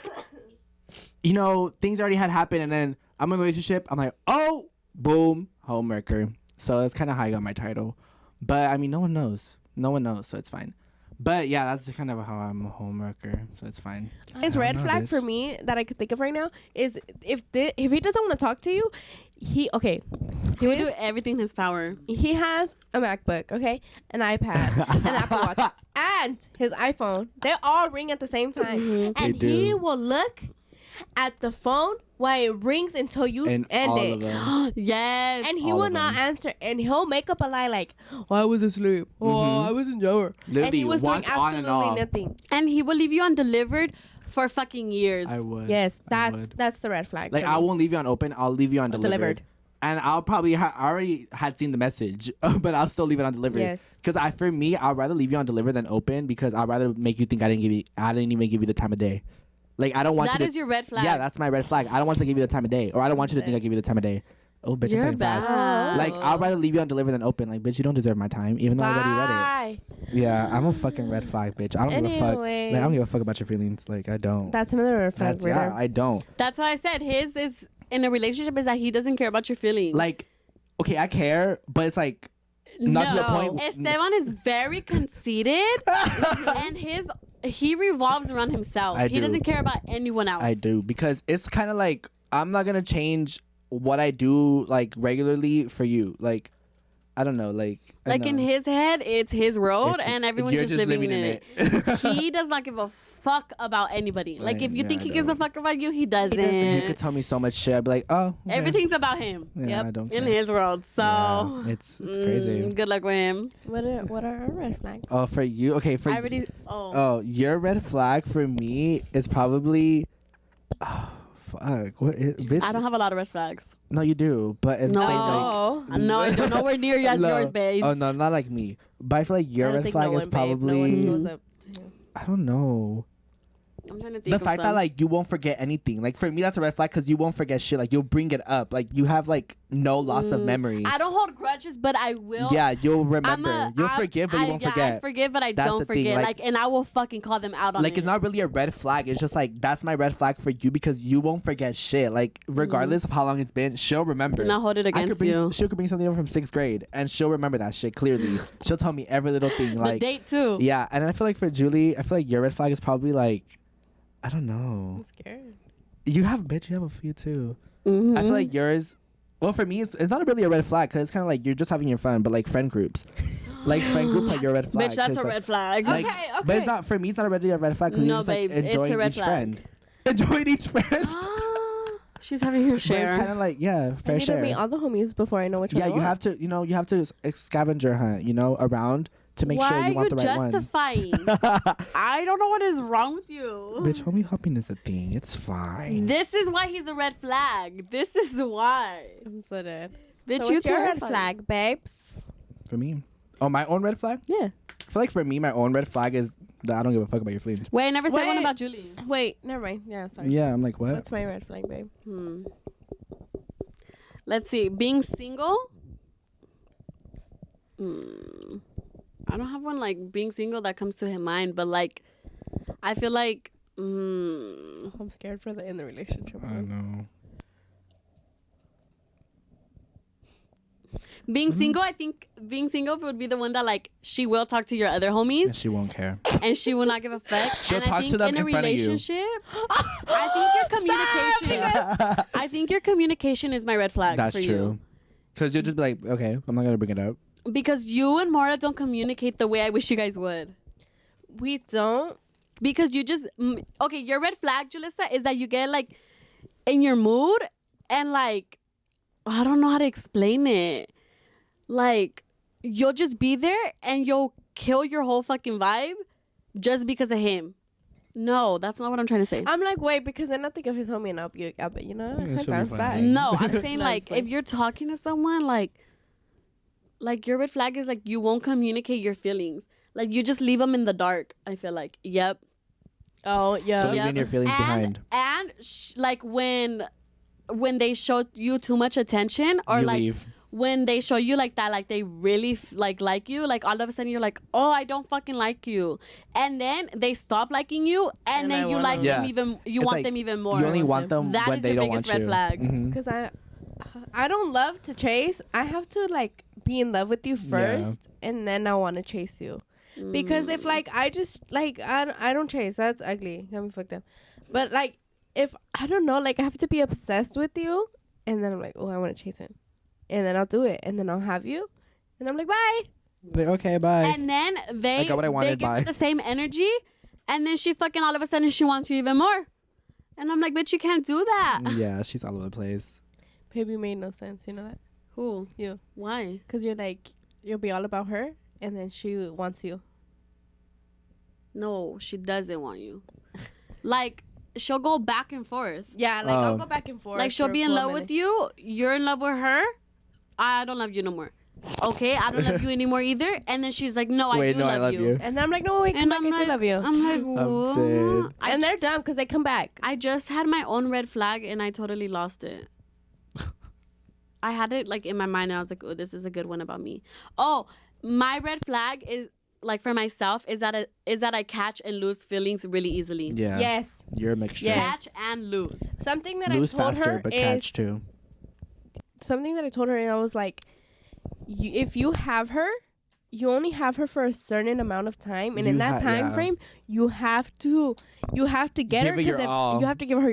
you know, things already had happened, and then I'm in a relationship. I'm like, oh, boom, homewrecker. So that's kind of how I got my title. But I mean, no one knows. No one knows, so it's fine. But yeah, that's kind of how I'm a homewrecker, so it's fine. His red flag for me that I could think of right now is if he doesn't want to talk to you, he would do everything in his power. He has a MacBook, okay, an iPad, an Apple Watch, and his iPhone. They all ring at the same time, and he will look at the phone while it rings until you end it. Yes. And he will not answer, and he'll make up a lie like, "Oh, I was asleep. Oh, I was in shower." Literally, and he was doing on and absolutely off. nothing. And he will leave you undelivered for fucking years. I would. Yes, I would. that's the red flag. Like, I won't leave you on open. I'll leave you on delivered. And I'll probably I already had seen the message, but I'll still leave it on delivered. Yes. Because for me, I'd rather leave you on delivered than open because I'd rather make you think I didn't even give you the time of day. Like, I don't want that you to. That is your red flag. Yeah, that's my red flag. I don't want to give you the time of day, or I don't want you to think I give you the time of day. Oh, bitch, You're I'm playing fast. bad. Like, I'd rather leave you on delivered than open. Like, bitch, you don't deserve my time, even though I already read it. Yeah, I'm a fucking red flag, bitch. I don't give a fuck. Like, I don't give a fuck about your feelings. Like, I don't. That's another red flag. Yeah, I don't. That's why I said his is in a relationship is that he doesn't care about your feelings. Like, okay, I care, but it's like not to the point. Esteban is very conceited, and he revolves around himself. He doesn't care about anyone else. I do, because it's kind of like I'm not gonna change what I do like regularly for you. Like, I don't know, like in his head, it's his road, and everyone's just living in it. He does not give a fuck about anybody. Like, if you think he gives a fuck about you, he doesn't. You could tell me so much shit. I'd be like, oh, okay. Everything's about him. Yeah, I don't care. In his world. So yeah, it's crazy. Good luck with him. What are our red flags? Oh, for you, okay. For your red flag for me is probably. Oh, fuck. What is, bitch? I don't have a lot of red flags. No, you do, but it's no, no, I don't nowhere near you as yours, babes. Oh no, not like me. But I feel like your red flag is probably. No one goes up to him. I don't know. I'm trying to think. The fact that like you won't forget anything, like for me that's a red flag because you won't forget shit. Like you'll bring it up. Like you have like no loss of memory. I don't hold grudges, but I will. Yeah, you'll remember. You'll forgive, but you won't forget. I forgive, but I That's don't forget. Like, and I will fucking call them out on it. Like it's not really a red flag. It's just like that's my red flag for you because you won't forget shit. Like regardless of how long it's been, she'll remember. And I'll hold it against you. She could bring something over from 6th grade and she'll remember that shit clearly. She'll tell me every little thing. Like the date too. Yeah, and I feel like for Julie, I feel like your red flag is probably like. I don't know. I'm scared. You have a few too. I feel like yours. Well, for me, it's not really a red flag because it's kind of like you're just having your fun, but like friend groups, like friend groups are your red flag. Bitch, that's a red flag. Like, okay. But it's not for me. It's not really a red flag. No, just, babes, like, it's a red flag. Friend. Enjoying each friend. She's having her share. But it's kind of like fair I need share. to meet all the homies before I know which one. Yeah, you have to. You have to scavenger hunt. around. To make sure you want the right one. Why are you justifying? I don't know what is wrong with you. Bitch, homie hopping is a thing. It's fine. This is why he's a red flag. This is why. I'm so dead. Bitch, so what's your red flag, babes? For me? Oh, my own red flag? Yeah. I feel like for me, my own red flag is that I don't give a fuck about your feelings. Wait, I never said one about Julie. Wait, never mind. Yeah, sorry. Yeah, I'm like, what? What's my red flag, babe? Let's see. Being single? I don't have one like being single that comes to mind, but like I feel like I'm scared for in the relationship. I know. Being single, I think being single would be the one that like she will talk to your other homies And she won't care. and she will not give a fuck. She'll and talk I think to them in a in front of you. relationship, I think your communication is my red flag That's for true. you. Because you'll just be like, okay, I'm not going to bring it up. Because you and Maura don't communicate the way I wish you guys would. We don't. Because you just okay, your red flag, Julissa, is that you get like in your mood and like I don't know how to explain it. Like you'll just be there and you'll kill your whole fucking vibe just because of him. No, that's not what I'm trying to say. I'm like, wait, because then I think of his homie and I'll be, you know, Yeah, I she'll be bounce fine. back. No, I'm saying No, like it's fine. if you're talking to someone, like your red flag is like you won't communicate your feelings. Like you just leave them in the dark. I feel like, yep. Oh, yeah. So leaving your feelings behind. And like when they show you too much attention, or You like leave. when they show you like that, like they really like you, like all of a sudden you're like, oh, I don't fucking like you, and then they stop liking you, and then I you want like them. them even. You It's want like, them even more. You only want them That when is they your don't biggest want red you. flag. Mhm. Because I don't love to chase. I have to like be in love with you first, and then I want to chase you. Because if like I just like I don't chase, that's ugly. Got me fucked up. But like if I don't know, like I have to be obsessed with you, and then I'm like, oh, I want to chase him, and then I'll do it, and then I'll have you, and I'm like, bye. Like, okay, bye. And then I got what I they wanted, give bye. her the same energy, and then she fucking all of a sudden she wants you even more, and I'm like, bitch, you can't do that. Yeah, she's all over the place. Baby made no sense. You know that? Who? You. Why? Because you're like you'll be all about her, and then she wants you. No, she doesn't want you. Like she'll go back and forth. Yeah, like I'll Oh. go back and forth. Like she'll be in love with you. You're in love with her. I don't love you no more. Okay, I don't love you anymore either. And then she's like, no, Wait, I do no, I love you. And I'm like, no, wait, come And back, I'm I like, do love you. I'm like, dead. what? And they're dumb because they come back. I just had my own red flag and I totally lost it. I had it like in my mind and I was like, oh, this is a good one about me. Oh, my red flag is like for myself is that I catch and lose feelings really easily. Yeah. Yes. You're a mixture. Yes. Catch and lose. Something that Lose I told faster, her but is catch too. something that I told her, and I was like, if you have her, you only have her for a certain amount of time, and in that time frame, you have to get her Give her your because all. you have to give her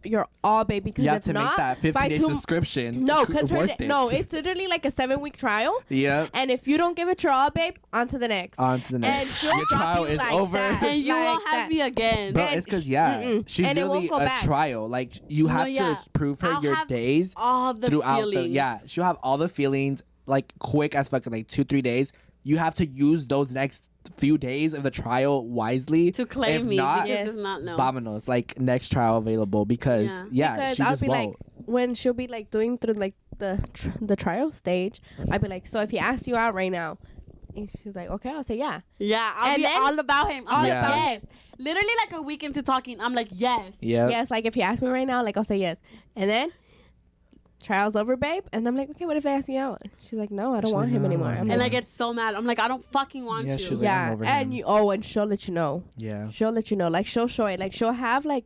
your all, baby. Because You have if to not, make that 15-day subscription. No, because worth it. it's literally like a 7-week trial. Yep. And if you don't give it your all, babe, on to the next. On to the And next. she'll Your drop trial you is like over. that. And you Like won't have that. me again. Bro, And- it's because she's And it won't really go a back. trial. Like you have yeah. to prove her I'll your have days all the throughout feelings. she'll have all the feelings like quick as fucking like 2-3 days. You have to use those next few days of the trial wisely To claim if me not, because it's not no. Vamonos, like next trial available because Because she I'll just be won't. like, when she'll be like doing through like the trial stage, I'd be like, so if he asks you out right now, and she's like, okay, I'll say yeah. Yeah, I'll And be then- all about him. I'm Yeah. like, yes. Literally like a week into talking, I'm like, yes. Yeah. Yes, like if he asks me right now, like I'll say yes. And then trial's over, babe, and I'm like, okay, what if I ask you out? She's like, no, I don't She's want like, him no, anymore. I'm yeah. And I like, get so mad. I'm like, I don't fucking want Yeah, you. she's like, I'm yeah, over and him. and she'll let you know. Yeah. She'll let you know. Like she'll show it. Like she'll have like.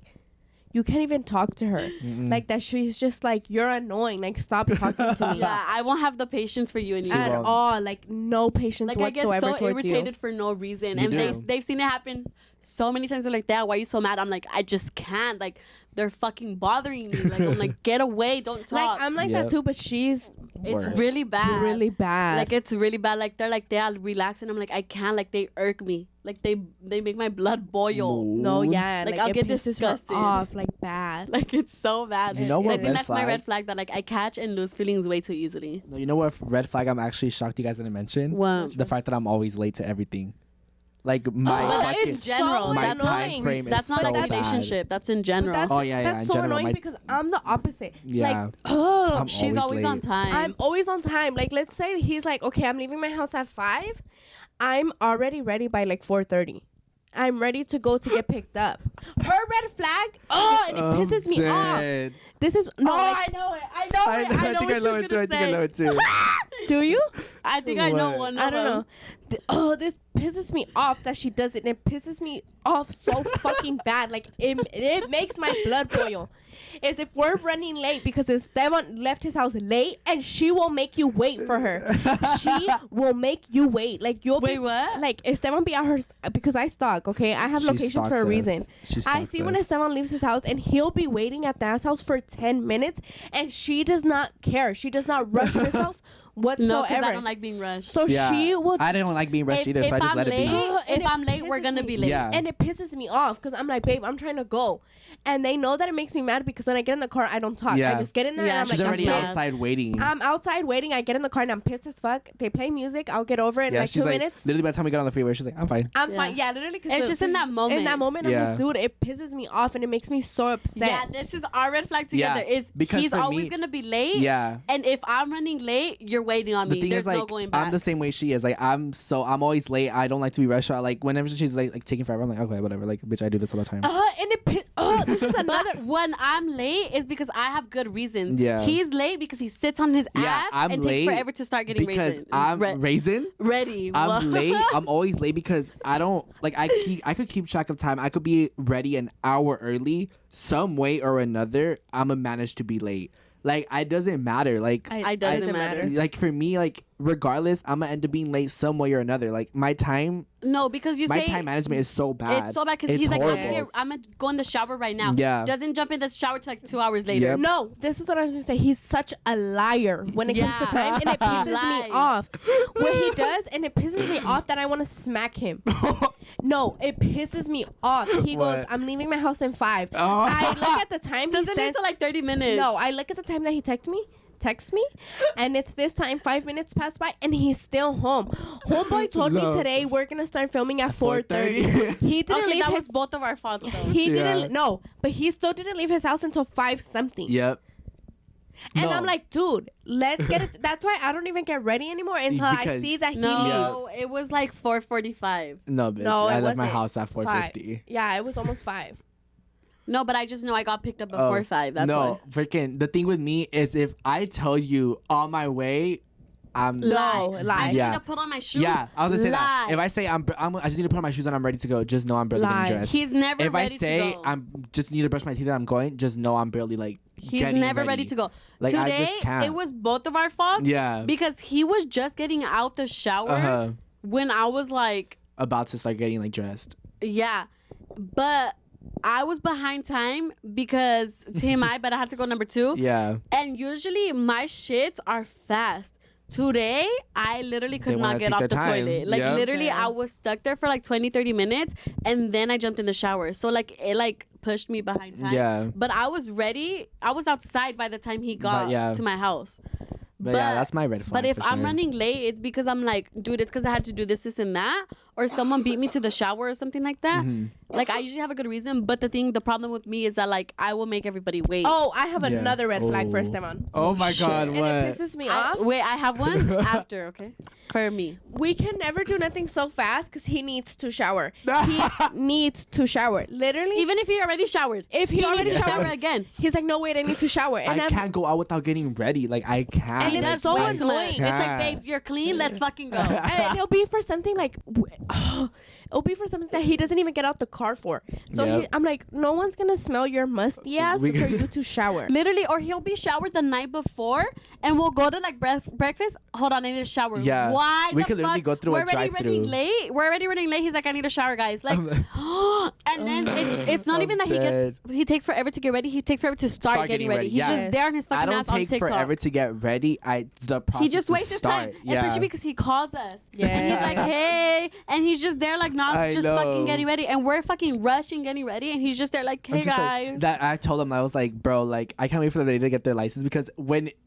You can't even talk to her. Like that she's just like, you're annoying. Like stop talking to me. Yeah, I won't have the patience for you anymore. At won't. all. Like no patience Like I get whatsoever so towards irritated for no reason, You and do. they've seen it happen so many times. They're like, "Dad, why are you so mad?" I'm like, "I just can't. Like, they're fucking bothering me. Like, I'm like, get away, don't you. talk." Like I'm like Yep. that too, but she's it's Worse. really bad. really bad. Like it's really bad. Like they're like, "Dad, relax," and I'm like, I can't. Like they irk me. Like they make my blood boil. no, yeah. Like, Like I'll it get pisses her disgusted. off, like bad. Like it's so bad. You know So I what think red that's my flag? red flag that like I catch and lose feelings way too easily. No, you know what red flag I'm actually shocked you guys didn't mention? What? The fact that I'm always late to everything. Like my But that's fucking in general. so my That's time annoying. frame That's is not so like a bad. relationship. That's in general. That's, Oh, yeah, that's in so general, annoying my- because I'm the opposite. Yeah. Like, oh, I'm She's always on late. time. I'm always on time. Like, let's say he's like, okay, I'm leaving my house at 5. I'm already ready by like 4:30. I'm ready to go to get picked up. Her red flag. Oh, and it pisses me off. dead. This is no. like, I know it. I know it. I know think what I know she's it too. I gonna think I know say. it too. do you? I think I know What? one. I of don't them. know. This pisses me off that she does it. And it pisses me off so fucking bad. Like it makes my blood boil. Is if we're running late because Esteban left his house late and she will make you wait for her. She will make you wait. Like you'll Wait, be what? like Esteban be at her because I stalk. Okay, I have She locations stalks for a us. reason. She I stalks see when us. Esteban leaves his house and he'll be waiting at that house for 10 minutes and she does not care. She does not rush herself No, whatsoever. because I don't like being rushed. so Yeah. she will I didn't like being rushed either, so I just I'm let it be. late, And if it I'm late, we're pisses gonna me. be late. Yeah. And it pisses me off because I'm like, babe, I'm trying to go. And they know that it makes me mad because when I get in the car, I don't talk. Yeah. I just get in there Yeah, and I'm She's like, already I'm outside waiting. I'm outside waiting. I get in the car and I'm pissed as fuck. They play music. I'll get over it in like she's 2 like, minutes. literally by the time we got on the freeway, she's like, I'm fine. I'm Yeah. fine. Yeah, literally. It's just in that moment. In that moment, I'm Yeah. like, dude, it pisses me off and it makes me so upset. Yeah, this is our red flag together. Yeah, Is because he's for always me- gonna be late. Yeah. And if I'm running late, you're waiting on The me. thing There's is, like, no going back. I'm the same way she is. Like, I'm always late. I don't like to be rushed out. Like, whenever she's like taking forever, I'm like, okay, whatever. Like, bitch, I do this all the time. And it piss. This is another. But when I'm late, it's because I have good reasons. Yeah. He's late because he sits on his Yeah, ass I'm and late takes forever to start getting because raisin. I'm raisin. ready. I'm late. I'm always late because I don't like. I could keep track of time. I could be ready an hour early, some way or another. I'ma manage to be late. Like, it doesn't matter. Like, I doesn't matter. like for me, like regardless, I'm gonna end up being late some way or another. Like my time No, because you my say time management is so bad. it's so bad because It's he's like, horrible. I'm gonna go in the shower right now. Yeah. Doesn't jump in the shower till like 2 hours later. Yep. No, this is what I was gonna say. He's such a liar when it comes to Yeah. time, and it pisses Lies. me off. What he does, and it pisses me off that I want to smack him. No, it pisses me off. He goes, What? "I'm leaving my house in 5." Oh. I look at the time. He Doesn't leave says, till like 30 minutes. "No." I look at the time that he texts me, and it's this time. 5 minutes passed by, and he's still home. Homeboy told No. me today we're gonna start filming at 4:30. 4:30. He didn't Okay, leave. that his, was both of our faults though. he Yeah. didn't. No, but he still didn't leave his house until 5 something. Yep. And No. I'm like, dude, let's get it. That's why I don't even get ready anymore until I Because- see that he No, leaves. it was like 4:45. No, bitch. No, I it left my wasn't. house at 4:50. Yeah, it was almost 5. No, but I just know I got picked up before 5. That's no, why. freaking. The thing with me is if I tell you on my way, I'm No, I lie. just Yeah. need to put on my shoes. Yeah, I was gonna say that. Lie. If I say I just need to put on my shoes and I'm ready to go, just know I'm barely Lie. getting dressed. He's never If I ready say to go. I'm just need to brush my teeth and I'm going, just know I'm barely like. He's getting never ready to go. Like, I Today, just can't. it was both of our faults. Yeah. Because he was just getting out the shower Uh-huh. when I was like, About to start getting like dressed. yeah. But I was behind time because TMI, but I had to go number 2. Yeah. And usually my shits are fast. Today, I literally could They not wanna get take off their the time. toilet. Like, Yep. literally, Okay. I was stuck there for like 20, 30 minutes. And then I jumped in the shower. So, like, it, like, pushed me behind time. Yeah. But I was ready. I was outside by the time he got yeah. to my house. But yeah, that's my red flag. But if for I'm sure. running late, it's because I'm like, dude, it's because I had to do this, and that. Or someone beat me to the shower or something like that. Mm-hmm. Like, I usually have a good reason. But the problem with me is that, like, I will make everybody wait. Oh, I have Yeah. another red flag for Oh. Esteban. Oh my shit. god, And what? it pisses me off. Wait, I have one after, okay? For me. We can never do nothing so fast because he needs to shower. He needs to shower. Literally. Even if he already showered. if he already needs to showered. shower again. He's like, no, wait, I need to shower. And I I'm, can't go out without getting ready. Like I can't. And He it's does so way like, too much. annoying. It's like, Yeah. babes, you're clean. Let's fucking go. and it'll be for something like it'll be for something that he doesn't even get out the car for. So Yep. I'm like, no one's gonna smell your musty ass We- for you to shower. Literally, or he'll be showered the night before, and we'll go to like breakfast. Hold on, I need a shower. Yeah. Why? We the could literally fuck? go through a We're already drive-through. running late. We're already running late. He's like, I need a shower, guys. Like, and then it's not I'm even that he takes forever to get ready. He takes forever to start getting ready. He's yeah. just there on his I fucking don't ass on take TikTok. forever to get ready. The process He just to wastes his time, start. Yeah. especially because he calls us. Yeah. And he's like, hey. And he's just there, like, not I just fucking know. getting ready. And we're fucking rushing, getting ready. And he's just there, like, I'm hey, just guys. like, that I told him, I was like, bro, like I can't wait for the lady to get their license because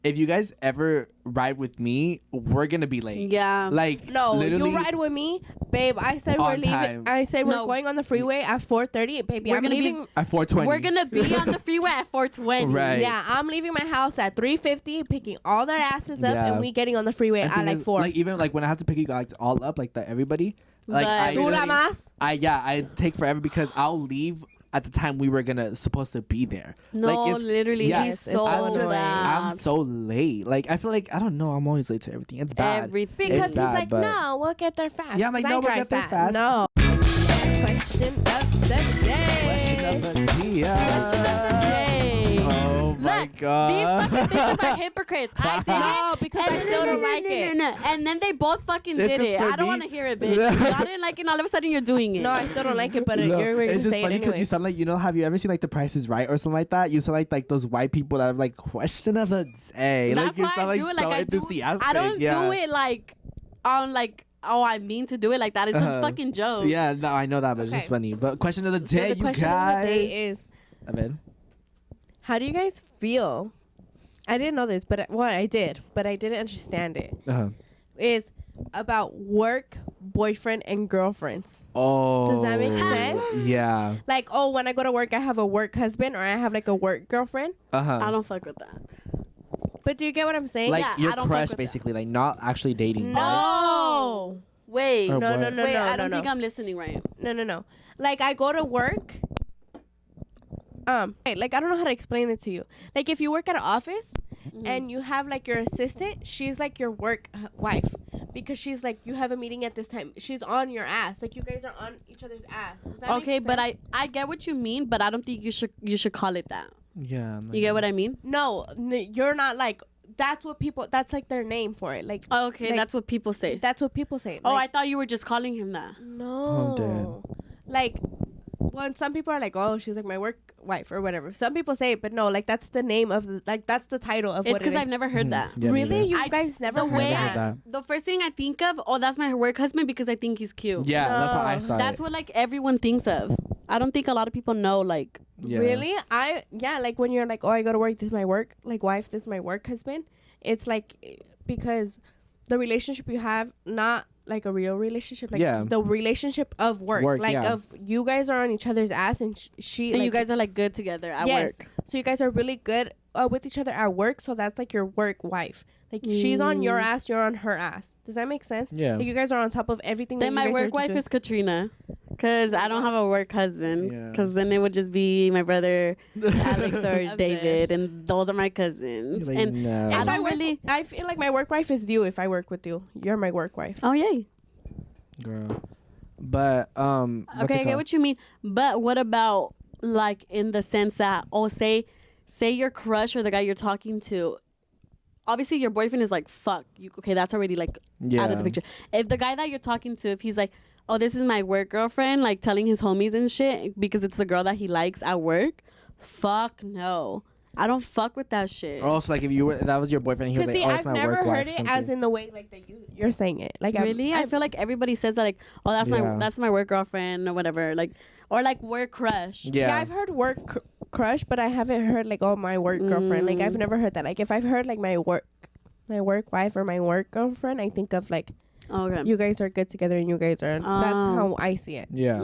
if you guys ever ride with me, we're gonna be late. Yeah. Like No, literally, you ride with me, babe. I said we're On leaving. time. I said we're No. going on the freeway at 4:30, baby. We're I'm gonna be- leaving. at 4:20. We're going to be on the freeway at 4:20. Right. Yeah, I'm leaving my house at 3:50, picking all their asses up, Yeah. and we getting on the freeway And at thing like is, 4. Like even like when I have to pick you guys all up, like everybody, like But- I Dura literally- más. I take forever because I'll leave at the time we were supposed to be there. No, like, it's- literally, yeah, he's it's so so annoying. bad. I'm so late. Like I feel like I don't know. I'm always late to everything. It's bad. Everything. Because It's he's bad, like, but- no, we'll get there fast. Yeah, I'm like, 'cause no, I we'll drive get there fast. No. Question of the day. Question of the day. Question of the day. Oh my Look, god. these fucking bitches are hypocrites. I did No, it. because I still don't like it. And then they both fucking If did it's it. for I don't me- want to hear it, bitch. Y'all didn't like it, and all of a sudden you're doing it. No, I still don't like it, but No, you're going it's to just say it funny because you anyways. sound like have you ever seen like The Price is Right or something like that? You sound like those white people that are like question of the day. That's like you why sound I like do it. so Like I enthusiastic. don't yeah. do it like on like oh, I mean to do it like that. It's a fucking joke. Yeah, no, I know that, but it's Okay. just funny. But question of the day, So the you question guys. of the day is, Evan? how do you guys feel? I didn't know this, but I did, but I didn't understand it. Uh-huh. Is about work, boyfriend, and girlfriends. Oh. Does that make sense? Yeah. Like, oh, when I go to work, I have a work husband or I have like a work girlfriend. Uh-huh. I don't fuck with that. But do you get what I'm saying? Like Yeah, your I don't fuck crush, with basically, like not actually dating. right? No. Wait. Or No, what? no, no, Wait, no, I no, don't think no. I'm listening right. No. Like I go to work. Like I don't know how to explain it to you. Like if you work at an office and you have like your assistant, she's like your work wife because she's like you have a meeting at this time. She's on your ass. Like you guys are on each other's ass. Does that Okay, make but sense? I get what you mean, but I don't think you should call it that. Yeah. You get what I mean? No, you're not like. That's what people. That's like their name for it. Like Okay, like, that's what people say. that's what people say. Oh, I Like, thought you were just calling him that. no. dead. Like when some people are like, oh, she's like my work wife or whatever. Some people say it, but no, like that's the name of the, like that's the title of It's what it because is. I've never heard that. Yeah, me Really? neither. You I- guys never The heard way heard that? that. the first thing I think of, oh, that's my work husband because I think he's cute. Yeah, that's how I No. saw That's it. what like everyone thinks of. I don't think a lot of people know like. Yeah. Really? Like when you're like, oh, I go to work, this is my work, like wife, this is my work husband. It's like because the relationship you have, not like a real relationship, like Yeah. the relationship of work, like yeah. of you guys are on each other's ass and she And like, you guys are like good together at yes. work. So you guys are really good with each other at work. So that's like your work wife. Like she's on your ass, you're on her ass. Does that make sense? Yeah. Like you guys are on top of everything. Then that my you guys work are wife doing. is Katrina. Because I don't have a work husband. Yeah. Because then it would just be my brother, Alex, or I'm David. And those are my cousins. Like, and no. I If don't work- really. I feel like my work wife is you. If I work with you, you're my work wife. Oh, yay. Girl. But what's Okay, it I get called? what you mean. But what about, like, in the sense that, oh, say your crush or the guy you're talking to, obviously your boyfriend is like, fuck. Okay, that's already, like, out of the picture. If the guy that you're talking to, if he's like, oh, this is my work girlfriend, like, telling his homies and shit because it's the girl that he likes at work, fuck no. I don't fuck with that shit. Oh, so like if you were that was your boyfriend, and he was Because like, see, "Oh, it's I've my never work wife." heard or it something. as in the way like that you're saying it. Like Really? I feel like everybody says that, like, oh, that's Yeah. my work girlfriend or whatever, like, or like work crush. Yeah. I've heard work crush, but I haven't heard like, oh, my work girlfriend. Like I've never heard that. Like if I've heard like my work wife or my work girlfriend, I think of like Okay. you guys are good together and you guys are. That's how I see it. Yeah.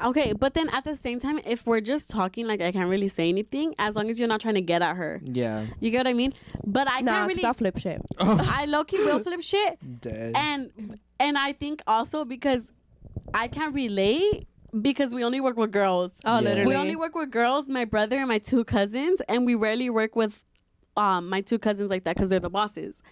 Okay, but then at the same time, if we're just talking, like, I can't really say anything as long as you're not trying to get at her. Yeah. You get what I mean? But I Nah, can't 'cause really. I'll flip shit. I low key will flip shit, Dead. and I think also because I can't relate because we only work with girls. Oh, Yeah. literally. We only work with girls, my brother and my two cousins, and we rarely work with my two cousins like that because they're the bosses.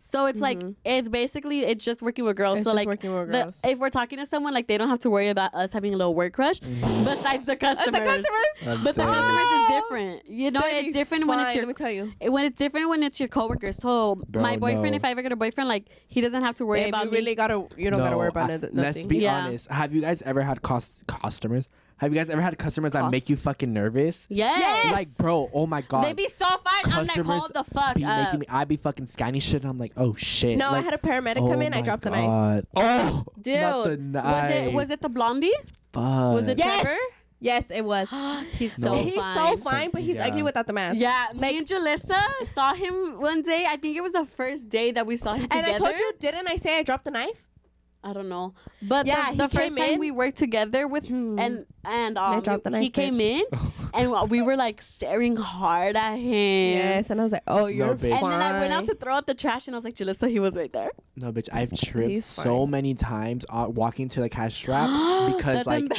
So it's like it's just working with girls. It's so just like working with girls. if we're talking to someone, like they don't have to worry about us having a little work crush. Besides the customers, but the customers is different. You know, That'd it's be different when it's fine, your let me tell you. when it's different when it's your coworkers. So Bro, my boyfriend, no. if I ever get a boyfriend, like he doesn't have to worry Babe, about you me. really you don't gotta worry about nothing. Let's be Yeah. honest. Have you guys ever had customers? Have you guys ever had customers that make you fucking nervous? Yes. Like, bro, oh my god. They be so fine. I'm like, Customers hold the fuck be up. making me. I be fucking scanning shit, and I'm like, oh shit. No, I like, had a paramedic come in. I dropped the knife. God. Oh, Dude, not the knife. was it the blondie? Fuck. Was it Yes. Trevor? Yes, it was. He's No. so He's fine. so fine, but he's Yeah. ugly without the mask. Yeah, me and Jalissa saw him one day. I think it was the first day that we saw him together. And I told you, didn't I say I dropped the knife? I don't know, but Yeah, the he first came time in. we worked together with and I dropped the he knife came in and we were like staring hard at him. Yes, and I was like, oh, you're bitch. fine. And then I went out to throw out the trash and I was like, Jalissa, he was right there. No, bitch. I've tripped He's so fine. many times walking to the cash trap because That's like,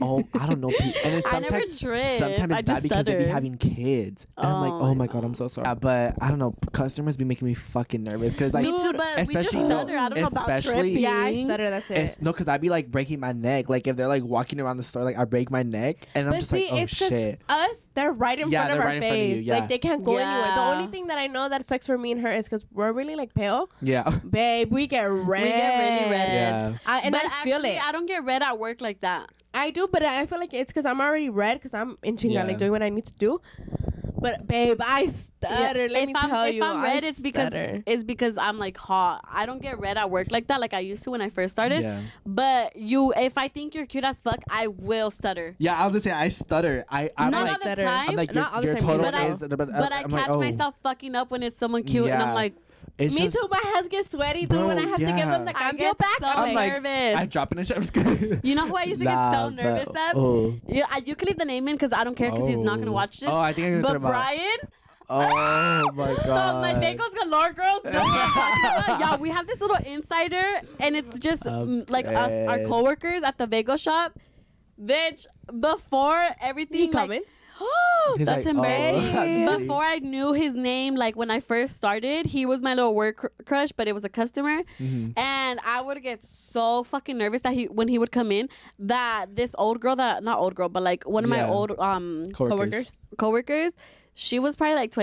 oh, I don't know. And then I never sometimes, tripped. sometimes I it's bad just because they be stuttered. having kids, and I'm like, Oh, oh I my god, I'm so sorry. Yeah, but I don't know. Customers be making me fucking nervous because like, Me too, but we just especially- stutter. I don't know about especially- tripping. Yeah, I stutter. That's it. no, because I be like breaking my neck. Like if they're like walking around the store, like I break my neck, and I'm But just see, like, oh it's 'cause shit. us, they're right in Yeah, front of they're our right in front of you, face. yeah. Like they can't go anywhere. The Yeah. only thing that I know that sucks for me and her is because we're really like pale. Yeah. Babe, we get red. We get really red. Yeah. And but I actually, feel it. I don't get red at work like that. I do, but I feel like it's because I'm already red because I'm in chinga, Yeah. like doing what I need to do. But babe, I stutter. Let me tell you. If I'm red, I it's because I'm like hot. I don't get red at work like that, like I used to when I first started. Yeah. But if I think you're cute as fuck, I will stutter. Yeah, I was gonna say I stutter. I'm not like, all the stutter. time. I'm like Not all the your time, total but is. I I'm catch like, myself fucking up when it's someone cute, and Yeah. I'm like, It's me just, too. My hands get sweaty, dude. Bro, When I have to give them the I cambio get back, so I'm like, nervous. I drop it and shit. I'm just kidding. You know who I used to get so nervous at? Oh. Yeah, you can leave the name in because I don't care because he's not gonna watch this. Oh, I think I'm But gonna talk about. Brian. Oh my god. So my bagels galore girls know what I'm talking about. Yeah, we have this little insider, and it's just like us, our dead. coworkers at the bagel shop. Bitch, before everything, he like, comments. He's that's like, oh, embarrassing. I'm just Before I knew his name, like when I first started, he was my little work crush, but it was a customer, and I would get so fucking nervous that when he would come in, that this old girl, not old girl, but like one of my Yeah. old Coworkers. she was probably like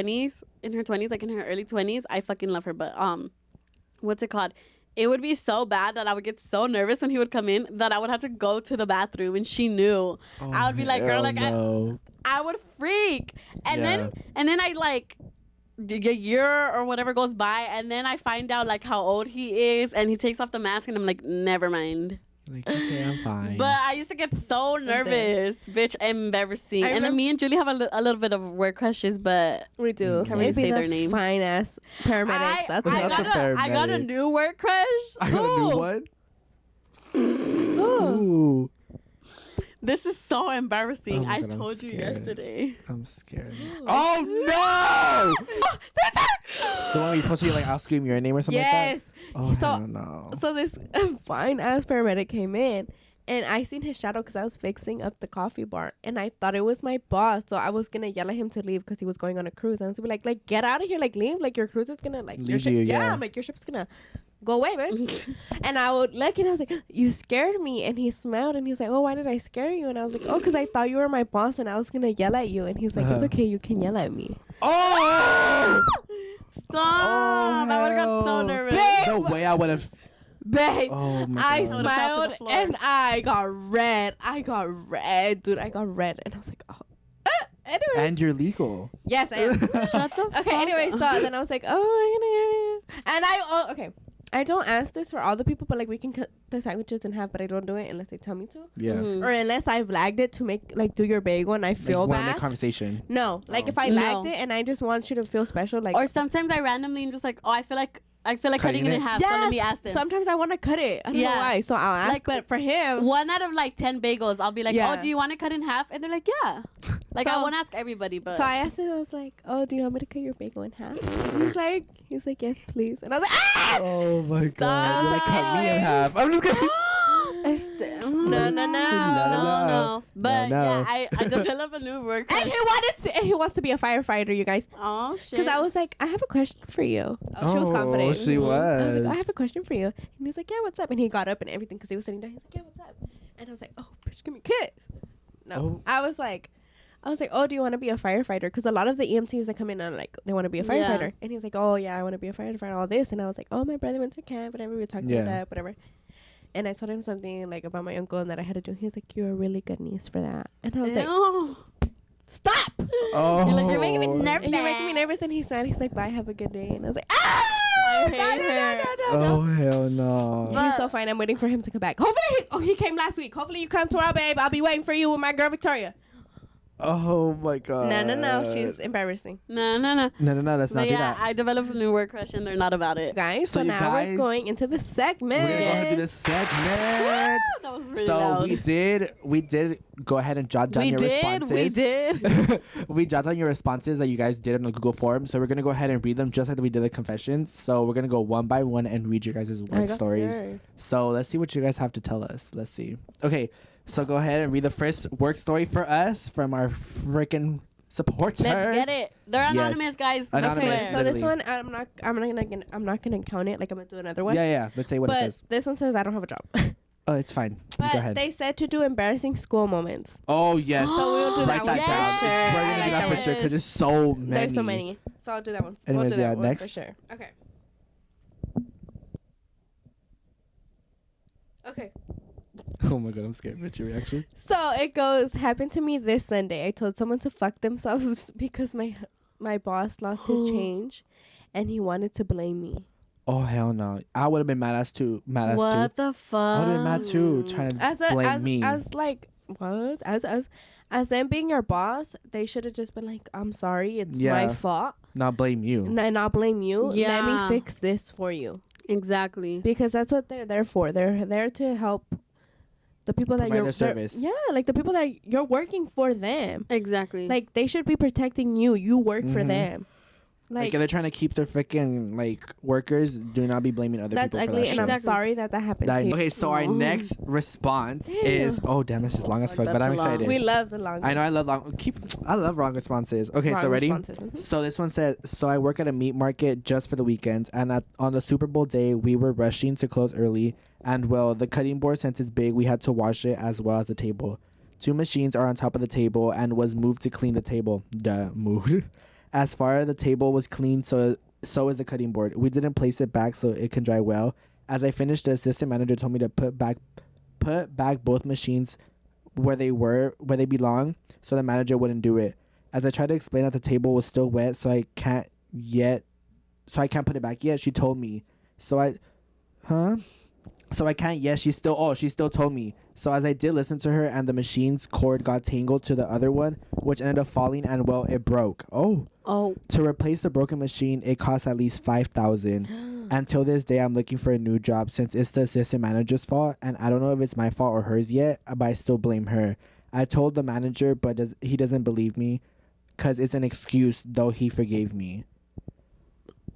in her 20s, like in her early 20s. I fucking love her, but what's it called? It would be so bad that I would get so nervous when he would come in that I would have to go to the bathroom, and she knew. I would be like, girl, like no. I would freak, and Yeah. then I like a year or whatever goes by, and then I find out like how old he is, and he takes off the mask, and I'm like, never mind. Like, okay, I'm fine. But I used to get so nervous, bitch, embarrassing. And then me and Julie have a little bit of work crushes, but We do. Can't really say their names. Fine ass paramedics. That's I enough. I got a new work crush. I got a new one. Ooh. This is so embarrassing. Oh my I God, I'm told you scared. yesterday. I'm scared. Oh no! The one where you posted like I'll scream your name or something Yes. like that. Oh So- hell no! So this fine ass paramedic came in, and I seen his shadow because I was fixing up the coffee bar, and I thought it was my boss. So I was gonna yell at him to leave because he was going on a cruise, and I was gonna be like get out of here, like leave, like your cruise is gonna like your Leave ship, you, yeah. yeah. I'm like your ship's gonna go away, man. And I would look, and I was like, you scared me, and he smiled, and he's like, oh, why did I scare you? And I was like, oh, because I thought you were my boss, and I was gonna yell at you. And he's like, it's okay, you can yell at me. Oh! Stop! I would have got so hell. nervous. No way I would have. Babe, Oh my I God. Would've fell to smiled the floor. and I got red. Dude. I got red, and I was like, oh. Anyways, And you're legal. yes, I am. Shut the fuck Okay. Anyway, up. so then I was like, oh, and okay. I don't ask this for all the people, but like we can cut the sandwiches in half, but I don't do it unless they tell me to, Yeah. Mhm. or unless I've lagged it to make like do your bagel and I feel Like, wanna bad. make conversation. No, like Oh. if I No. lagged it and I just want you to feel special, like Or sometimes I randomly am just like, oh, I feel like cutting it in half. So let me ask them. Sometimes I want to cut it. I don't know Yeah. why, so I'll ask. Like, but for him, 1 out of like 10 bagels, I'll be like, Yeah. oh, do you want to cut in half? And they're like, yeah. Like, I So- won't ask everybody, but. so I asked him. I was like, "Oh, do you want me to cut your bagel in half?" And he's like, "Yes, please." And I was like, "Ah!" Oh my Stop. God! You're like cut me in half. I'm just kidding. No. No. But No. yeah, I developed a new work And crush. he wants to be a firefighter, you guys. Oh, shit. Because I was like, I have a question for you. Oh, she was confident. She I was was. like, I have a question for you. And he's like, yeah, what's up? And he got up and everything because he was sitting down. He's like, yeah, what's up? And I was like, oh, bitch, give me a kiss. No. Oh. I was like, oh, do you want to be a firefighter? Because a lot of the EMTs that come in are like, they want to be a Yeah. firefighter. And he's like, oh, yeah, I want to be a firefighter, all this. And I was like, oh, my brother went to camp, whatever. We were talking Yeah. about that, whatever. And I told him something like about my uncle and that I had to do. He's like, you're a really good niece for that. And I was like, Ew. stop! Oh. You're like, you're making me nervous. And you're making me nervous. And he's mad. He's like, bye, have a good day. And I was like, ah! I hate her. Oh hell no! He's so fine. I'm waiting for him to come back. Hopefully, he came last week. Hopefully, you come tomorrow, babe. I'll be waiting for you with my girl Victoria. Oh my God! No. She's embarrassing. No. No. Let's not But do yeah, that. I developed a new work crush and they're not about it. Guys, So so you now guys- we're going into the segment. We're gonna go ahead and do this segment. That was really So loud. we did go ahead and jot down your responses. We did. We jot down your responses that you guys did on the Google form. So we're gonna go ahead and read them just like we did the confessions. So we're gonna go one by one and read your guys' I work got stories. scared. So let's see what you guys have to tell us. Let's see. Okay, so go ahead and read the first work story for us from our freaking supporters. Let's get it. They're Yes. anonymous, guys. I Anonymous. swear. Okay, so this Literally. one I'm not gonna count it. Like I'm gonna do another one. Yeah. Let's say what it But says. this one says I don't have a job. Oh, it's fine. Go But ahead. they said to do embarrassing school moments. Oh yes. So we'll do that Write one that for down. sure. We're I gonna like do that that for one. sure because there's so many. There's so many. So I'll do that one. Anyways, we'll do yeah, that one next. for sure. Okay. Okay. Oh my God, I'm scared. What's your reaction? So it goes, happened to me this Sunday. I told someone to fuck themselves because my my boss lost his change, and he wanted to blame me. Oh hell no! I would have been mad as too. What the fuck? I would have been mad too, trying to blame me. As like what? As them being your boss, they should have just been like, "I'm sorry, it's my fault." Not blame you. And not blame you. Yeah. Let me fix this for you. Exactly. Because that's what they're there for. They're there to help the people that you're service. Yeah, like the people that you're working for them. Exactly. Like they should be protecting you. You work for them. Like if they're trying to keep their freaking like workers, do not be blaming other people. That's ugly, for that and shit. I'm sorry that happened to you. Okay, so our next response is this is long as fuck, but I'm excited. We love the long. I know I love long. I love long responses. Okay, so ready? So this one says, so I work at a meat market just for the weekends, and on the Super Bowl day, we were rushing to close early, and well, the cutting board, since it's big, we had to wash it as well as the table. 2 machines are on top of the table and was moved to clean the table. Moved. As far as the table was clean, so is the cutting board. We didn't place it back so it can dry well. As I finished, the assistant manager told me to put back both machines where they belong, so the manager wouldn't do it. As I tried to explain that the table was still wet, so I can't put it back yet, she told me. So I can't yet. She still told me. So as I did listen to her, and the machine's cord got tangled to the other one, which ended up falling, and well, it broke. Oh. To replace the broken machine, it cost at least $5,000. Until this day, I'm looking for a new job since it's the assistant manager's fault, and I don't know if it's my fault or hers yet, but I still blame her. I told the manager, but he doesn't believe me, cause it's an excuse, though he forgave me.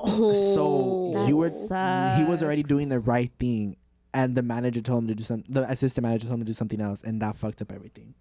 So he was already doing the right thing. And the manager told him to do the assistant manager told him to do something else, and that fucked up everything.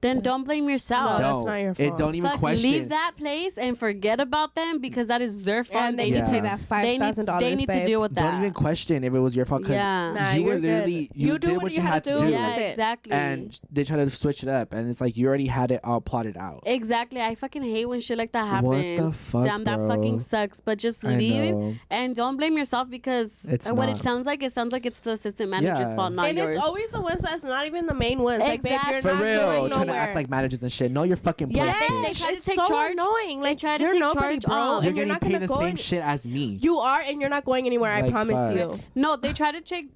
Then don't blame yourself. No, that's not your fault. Don't even question. Leave that place and forget about them because that is their fault. And they need to pay that $5,000. They need to deal with that. Don't even question if it was your fault. Nah, you were literally you did what you had to do. Yeah, exactly. And they try to switch it up, and it's like you already had it all plotted out. Exactly. I fucking hate when shit like that happens. What the fuck, Damn, that bro? fucking sucks. But just leave and don't blame yourself because it sounds like it's the assistant manager's fault, not yours. And it's always the ones that's not even the main ones. Like, babe, you're for not real, going trying to nowhere. act like managers and shit. Know your fucking place. Yeah, they try to take so charge. Annoying. Like, they try to you're take nobody, charge. bro. You're And getting not paid gonna the go same shit as me. You are, and you're not going anywhere. I promise you. No, they try to take.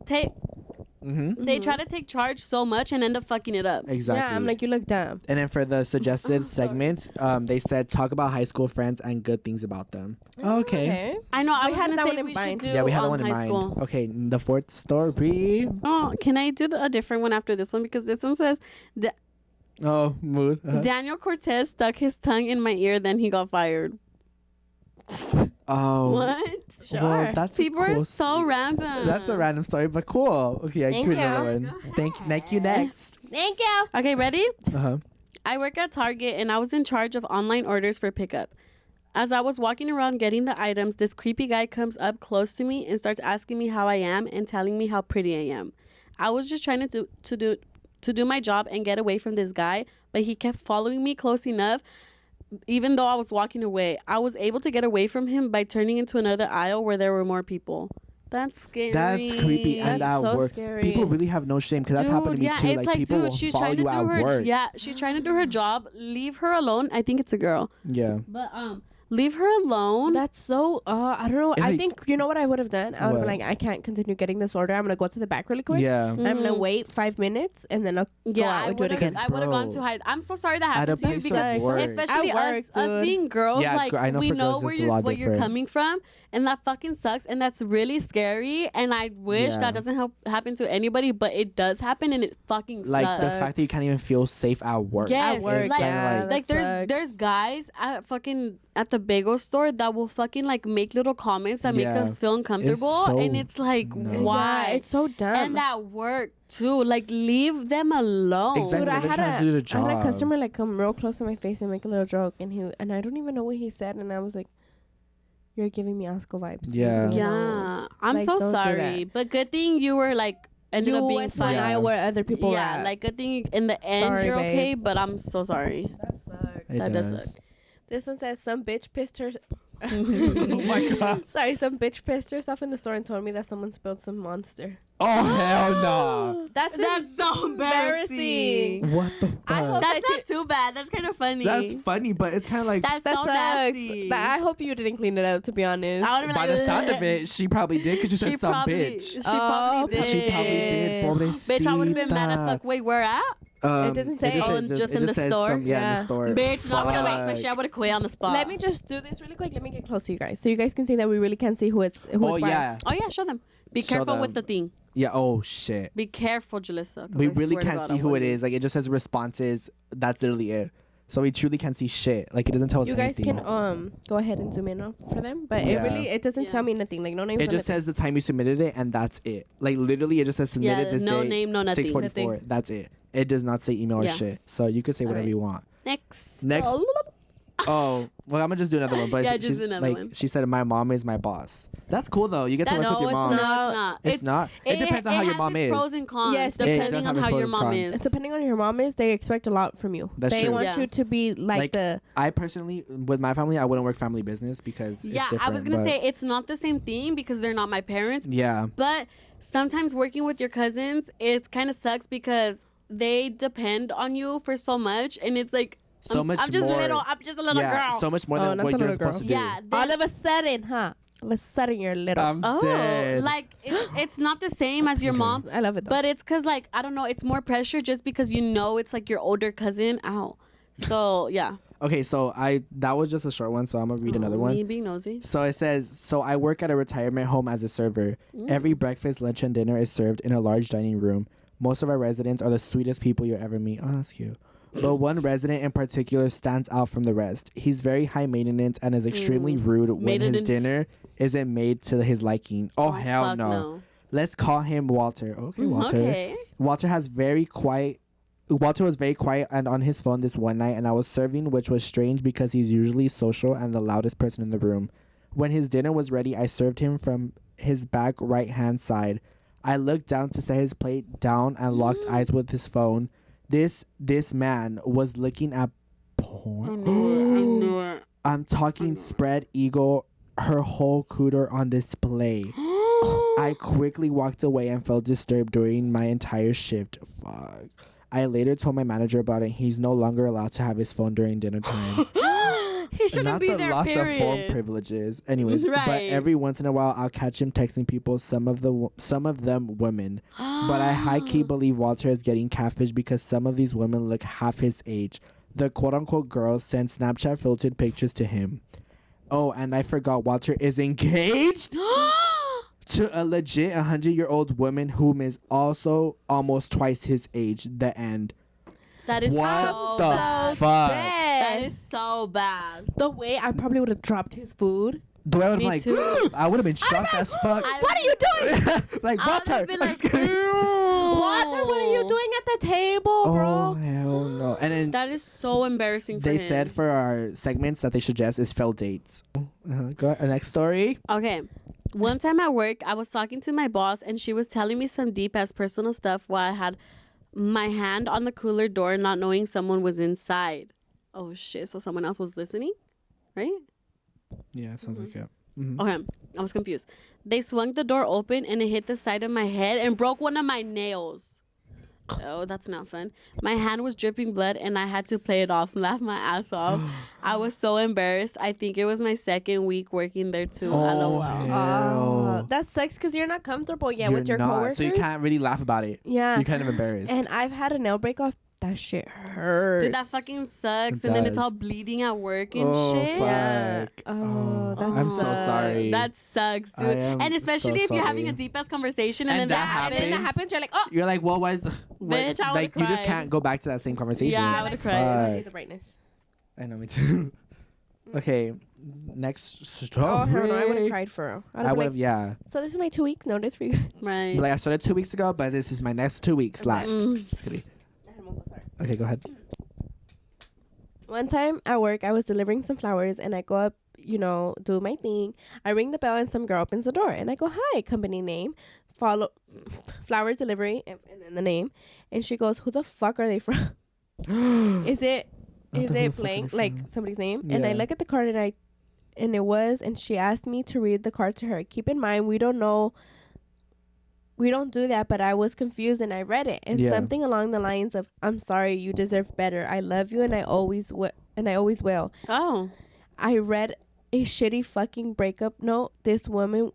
They try to take charge so much and end up fucking it up. Exactly. Yeah, I'm like, you look dumb. And then for the suggested segments, they said talk about high school friends and good things about them. Okay. I know. I was had gonna that say one we in should mind. do. Yeah, we had that one in high mind. school. Okay, the fourth story. Oh, can I do a different one after this one because this one says Mood. Daniel Cortez stuck his tongue in my ear, then he got fired. Oh. What? Sure. Well, that's People are so random. That's a random story, but cool. Okay, I Thank can read you. another one. Thank you. Next. Thank you. Okay, ready? Uh-huh. I work at Target and I was in charge of online orders for pickup. As I was walking around getting the items, this creepy guy comes up close to me and starts asking me how I am and telling me how pretty I am. I was just trying to do my job and get away from this guy, but he kept following me close enough. Even though I was walking away, I was able to get away from him by turning into another aisle where there were more people. That's scary. That's creepy. And That's at so work, scary. people really have no shame because that's happened to me too. It's like people will she's follow trying to you do at her. work. Yeah, she's trying to do her job. Leave her alone. I think it's a girl. Yeah. But leave her alone. That's so, I don't know. It's I like- think, you know what I would have done? I would have been What? like, I can't continue getting this order. I'm going to go to the back really quick. Yeah. I'm going to wait 5 minutes and then I'll go out and do it again. I would have gone Bro. to hide. I'm so sorry that At a happened to you place because of work. especially At work, us dude. being girls, Yeah, like I know we for know girls where it's a lot you're different. coming from, and that fucking sucks, and that's really scary. And I wish Yeah. that doesn't happen to anybody, but it does happen, and it fucking Like sucks. the fact that you can't even feel safe at work. Yes, It's work, like, kinda yeah, that there's guys at the bagel store that will fucking like make little comments that make Yeah. us feel uncomfortable, so- and it's like no. why? Yeah, it's so dumb. and at work too, like leave them alone. Exactly. Dude, I They're had trying to do the I had a job. customer like come real close to my face and make a little joke, and I don't even know what he said, and I was like, "You're giving me Asco vibes." Yeah. Yeah, I'm Like, so don't do sorry, that. but good thing you were like ended You up being went fine. fine. I where other people were Yeah, at. like good thing in the end Sorry, you're okay, babe. but I'm so sorry. That sucks. It That does does. suck. This one says some bitch pissed her. Oh my god. Sorry, some bitch pissed herself in the store and told me that someone spilled some Monster. Oh hell no. That's so embarrassing. What the I hope fuck? That's not too bad. That's kind of funny. That's funny, but it's kind of like That's that so sucks. nasty. I hope you didn't clean it up, to be honest. I would've been by like, the sound "Ugh." of it, she probably did because she said some bitch. She probably did. She probably did. Bitch, I would have been mad as fuck. Wait, where at? It doesn't say. Oh, just in the says store? in the Yeah. store. Bitch, no, I would have lost my Fuck. shit. I would have quit on the spot. Let me just do this really quick. Let me get close to you guys, so you guys can see that we really can't see who it's. Who Oh it's by. yeah. Oh yeah, show them. Be Show careful them. with the thing. Yeah. Oh shit. Be careful, Jalissa. 'cause We I really swear to can't God, see I who would it is. lose. Like it just says responses. That's literally it. So we truly can't see shit. Like it doesn't tell us You guys anything. can go ahead and zoom in on for them, but Yeah. it doesn't Yeah. tell me nothing. Like no names. It just says the time you submitted it, and that's it. Like literally, it just says submitted Yeah, this no day, name, no nothing. 6:44. Nothing. That's it. It does not say email or Yeah. shit. So you could say whatever Alright. you want. Next. Next. Oh, well, I'm gonna just do another one. But Yeah, she's, just another like, one. she said, "My mom is my boss." That's cool though. You get to That- work with no, your it's mom. No, it's not. It's not. It depends on how your has mom its is. pros and cons. Yes, it does depending have on its how pros your and mom cons. It's is. depending on your mom is. They expect a lot from you. That's they true. want Yeah. you to be like the. I personally, with my family, I wouldn't work family business because Yeah, it's different, I was gonna but- say it's not the same thing because they're not my parents. Yeah. But sometimes working with your cousins, it kind of sucks because they depend on you for so much, and it's like So I'm, much I'm just more. little. I'm just a little Yeah, girl. so much more Oh, than not what the you're little girl. supposed to do. Yeah. All of a sudden, huh? All of a sudden, you're little. I'm Oh, dead. like it's not the same as your Okay. mom, I love it though. but it's cause like I don't know, it's more pressure just because you know it's like your older cousin. Ow. So yeah. Okay, so that was just a short one, so I'm gonna read another one. Me being nosy. So it says, so I work at a retirement home as a server. Every breakfast, lunch, and dinner is served in a large dining room. Most of our residents are the sweetest people you'll ever meet. Oh, that's cute. But one resident in particular stands out from the rest. He's very high maintenance and is extremely rude when his Maintenance. dinner isn't made to his liking. Oh, hell fuck no. Let's call him Walter. Okay, Walter. Okay. Walter was very quiet and on his phone this one night, and I was serving, which was strange because he's usually social and the loudest person in the room. When his dinner was ready, I served him from his back right-hand side. I looked down to set his plate down and locked eyes with his phone. This man was looking at porn. I knew it. I'm talking spread eagle, her whole cooter on display. I quickly walked away and felt disturbed during my entire shift. Fuck. I later told my manager about it. He's no longer allowed to have his phone during dinner time. He shouldn't Not be the there. loss Period. of phone privileges. Anyways, but Right. every once in a while I'll catch him texting people. Some of them women. But I high key believe Walter is getting catfish because some of these women look half his age. The quote unquote girls send Snapchat filtered pictures to him. Oh, and I forgot Walter is engaged to a legit 100-year-old woman whom is also almost twice his age. The end. That is What so the bad. fuck? That is so bad. The way I probably would have dropped his food. The way I would Me have like, too. I would have been shocked as fuck. What are you doing? Like I Walter. would've been like, Walter, what are you doing at the table, Oh bro? hell no! And then That is so embarrassing for they him. said for our segments that they suggest is failed dates. Go ahead. Next story. Okay. One time at work, I was talking to my boss and she was telling me some deep ass personal stuff while I had my hand on the cooler door, not knowing someone was inside. Oh shit. So someone else was listening? Right? Yeah, sounds like it. Okay. I was confused. They swung the door open and it hit the side of my head and broke one of my nails. Oh, that's not fun. My hand was dripping blood and I had to play it off and laugh my ass off. I was so embarrassed. I think it was my second week working there too. LOL. hell. That sucks because you're not comfortable yet with your not, coworkers. so you can't really laugh about it. Yeah. You're kind of embarrassed. And I've had a nail break off. That shit hurts. Dude, that fucking sucks. It And then it's does. all bleeding at work and oh, shit. fuck. Yeah. Oh, that I'm so sucks. sorry. That sucks, I dude. am And especially so if you're having sorry. a deep ass conversation and, And then that that happens. And then that happens, you're like, oh. You're like, well, why is Bitch, I like would've you just cried. can't go back to that same conversation. Yeah, I would've cried. I Fuck. need the brightness. I know, me too. Okay, next story. Oh, hell no, I would have cried for real. I would have, like, yeah. so this is my 2 weeks notice for you guys. Right. But like I started 2 weeks ago, but this is my next 2 weeks last. Just kidding. Okay, go ahead. One time at work, I was delivering some flowers and I go up, do my thing. I ring the bell and some girl opens the door and I go, hi, company name, follow flower delivery, and then the name. And she goes, who the fuck are they from? Is it Who the fuck are blank, they like from? somebody's name? And I Yeah. look at the card and and it was, and she asked me to read the card to her. Keep in mind, we don't do that, but I was confused and I read it, and something along the lines of, "I'm sorry, you deserve better. I love you, and I always will." Oh. I read a shitty fucking breakup note. This woman.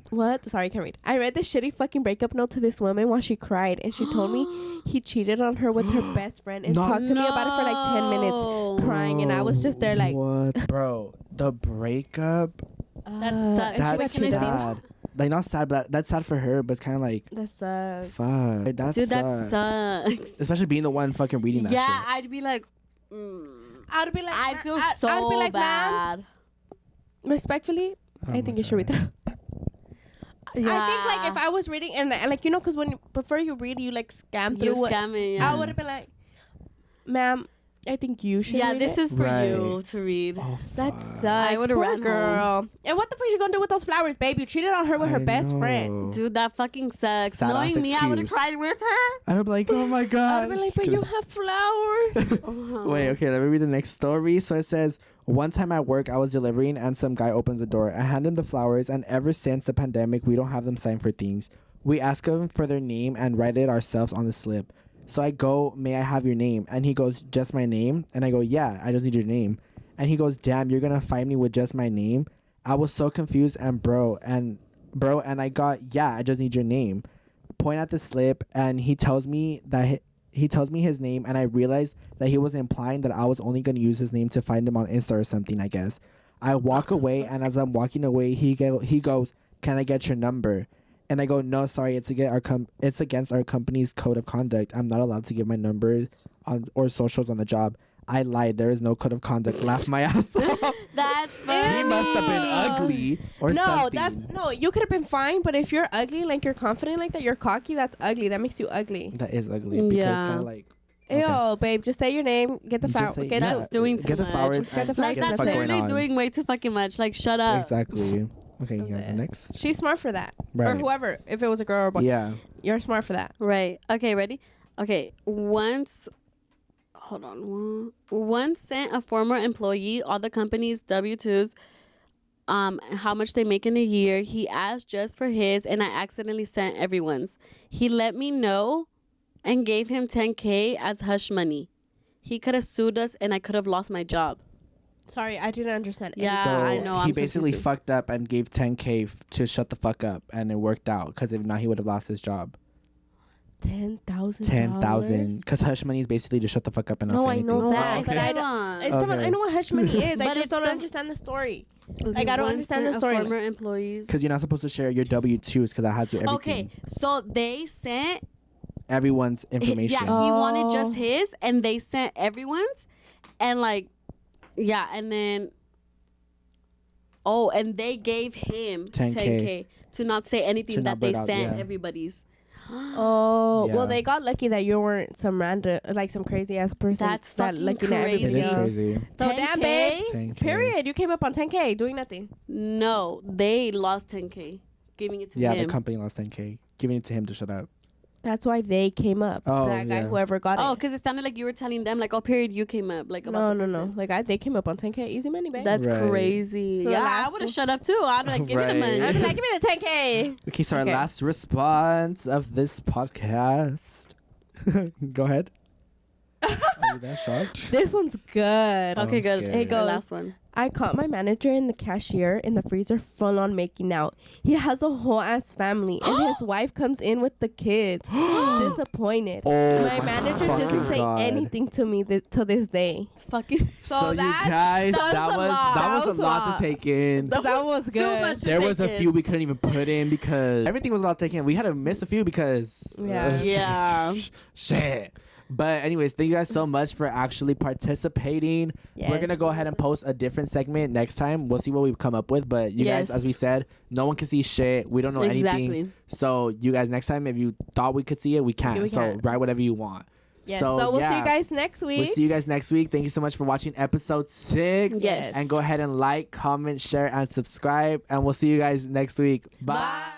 What? Sorry, I can't read. I read this shitty fucking breakup note to this woman while she cried, and she told me he cheated on her with her best friend and talked to me about it for like 10 minutes, crying, and I was just there like, what, bro? The breakup. That sucks. That's sad. Like, not sad, but that's sad for her. But it's kind of like, that sucks. fuck. Like, that Dude, sucks. that sucks. Especially being the one fucking reading that shit. Yeah, I'd be like, I'd be like, I'd feel so I'd be like, bad. Respectfully, I think you should read that. Yeah. I think like if I was reading and like, you know, because before you read, you like scan through what scamming, yeah. I would have been like, ma'am, I think you should. Yeah, read this it. is for you to read. Oh, That sucks. I would have ran girl. home. And what the fuck you gonna do with those flowers, babe? You cheated on her with her best friend. Dude, that fucking sucks. Sad ass Knowing me, I would have excuse. cried with her. I'd be like, oh my god. I'd be like, Just but kidding. you have flowers. Wait, okay, let me read the next story. So it says, one time at work, I was delivering and some guy opens the door. I hand him the flowers, and ever since the pandemic, we don't have them signed for things. We ask them for their name and write it ourselves on the slip. So I go, may I have your name? And he goes, just my name? And I go, yeah, I just need your name. And he goes, damn, you're going to find me with just my name? I was so confused and and I got, yeah, I just need your name. Point at the slip, and he tells me that he tells me his name, and I realized that he was implying that I was only going to use his name to find him on Insta or something, I guess. I walk away, and as I'm walking away, he goes, can I get your number? And I go, no, sorry, it's against our company's code of conduct. I'm not allowed to give my number or socials on the job. I lied. There is no code of conduct. Laugh my ass off. That's funny. He must have been ugly or something. You could have been fine, but if you're ugly, like you're confident like that, you're cocky, that's ugly. That makes you ugly. That is ugly because kind of like, Ew, babe, just say your name, get the flowers. That's doing too get the much. flowers. Get the flowers. Like, that's literally doing way too fucking much. Like, shut up. Exactly. Okay, yeah, next. She's smart for that. Right. Or whoever, if it was a girl or a boy. Yeah. You're smart for that. Right. Okay, ready? Okay, once sent a former employee all the company's W-2s, how much they make in a year. He asked just for his, and I accidentally sent everyone's. He let me know and gave him $10K as hush money. He could have sued us, and I could have lost my job. Sorry, I didn't understand. Yeah, So I know. he I'm basically confused. fucked up and gave 10K to shut the fuck up, and it worked out because if not, he would have lost his job. $10,000. 10,000. Because hush money is basically to shut the fuck up and not No, say I anything. know that, I but still I want. I know what hush money is. I But just it's don't the- understand the story. Okay, Like, I don't once understand sent the story. a former employees. Because you're not supposed to share your W-2s because that has your everything. Okay, so they sent Everyone's information. Yeah, he wanted just his, and they sent everyone's, and like, yeah, and then, and they gave him 10K to not say anything To that not they blurt out, sent yeah. everybody's. Oh, Yeah. well, they got lucky that you weren't some random, like some crazy ass person. That's that fucking looking at crazy. It everybody is else. crazy. So damn, babe. 10K. Period. You came up on 10K doing nothing. No, they lost 10K, giving it to Yeah, him. the company lost 10K. Giving it to him to shut up. That's why they came up. Oh, that guy, yeah. whoever got Oh, it. because it sounded like you were telling them, like, period, you came up. Like, No, about the no. person. Like they came up on 10K. Easy money, babe. That's Right. crazy. So the yeah, I last would have one- shut up too. I'd be like, give me the money. I'd be like, give me the 10K. Okay, so Okay. our last response of this podcast. Go ahead. Are you that shocked? This one's good. Okay, I'm good. scared. It The goes, last one. I caught my manager and the cashier in the freezer full on making out. He has a whole ass family and his wife comes in with the kids. Disappointed. Oh my manager doesn't fucking say God. anything to me to this day. It's fucking. So you that- guys, that that was a was lot. that was a lot lot. to take in. That was too good. much. There was a take few in. we couldn't even put in because everything was a lot to take in. We had to miss a few because Yeah. Yeah. shit. But anyways, thank you guys so much for actually participating. We're Yes. gonna go ahead and post a different segment next time. We'll see what we come up with. But you guys, Yes. as we said, no one can see shit. We don't know Exactly. anything. So you guys, next time, if you thought we could see it, we can. We So can. write whatever you want. Yes. So we'll see yeah. you guys next week. We'll see you guys next week. Thank you so much for watching episode 6. Yes. And go ahead and like, comment, share, and subscribe. And we'll see you guys next week. Bye. Bye.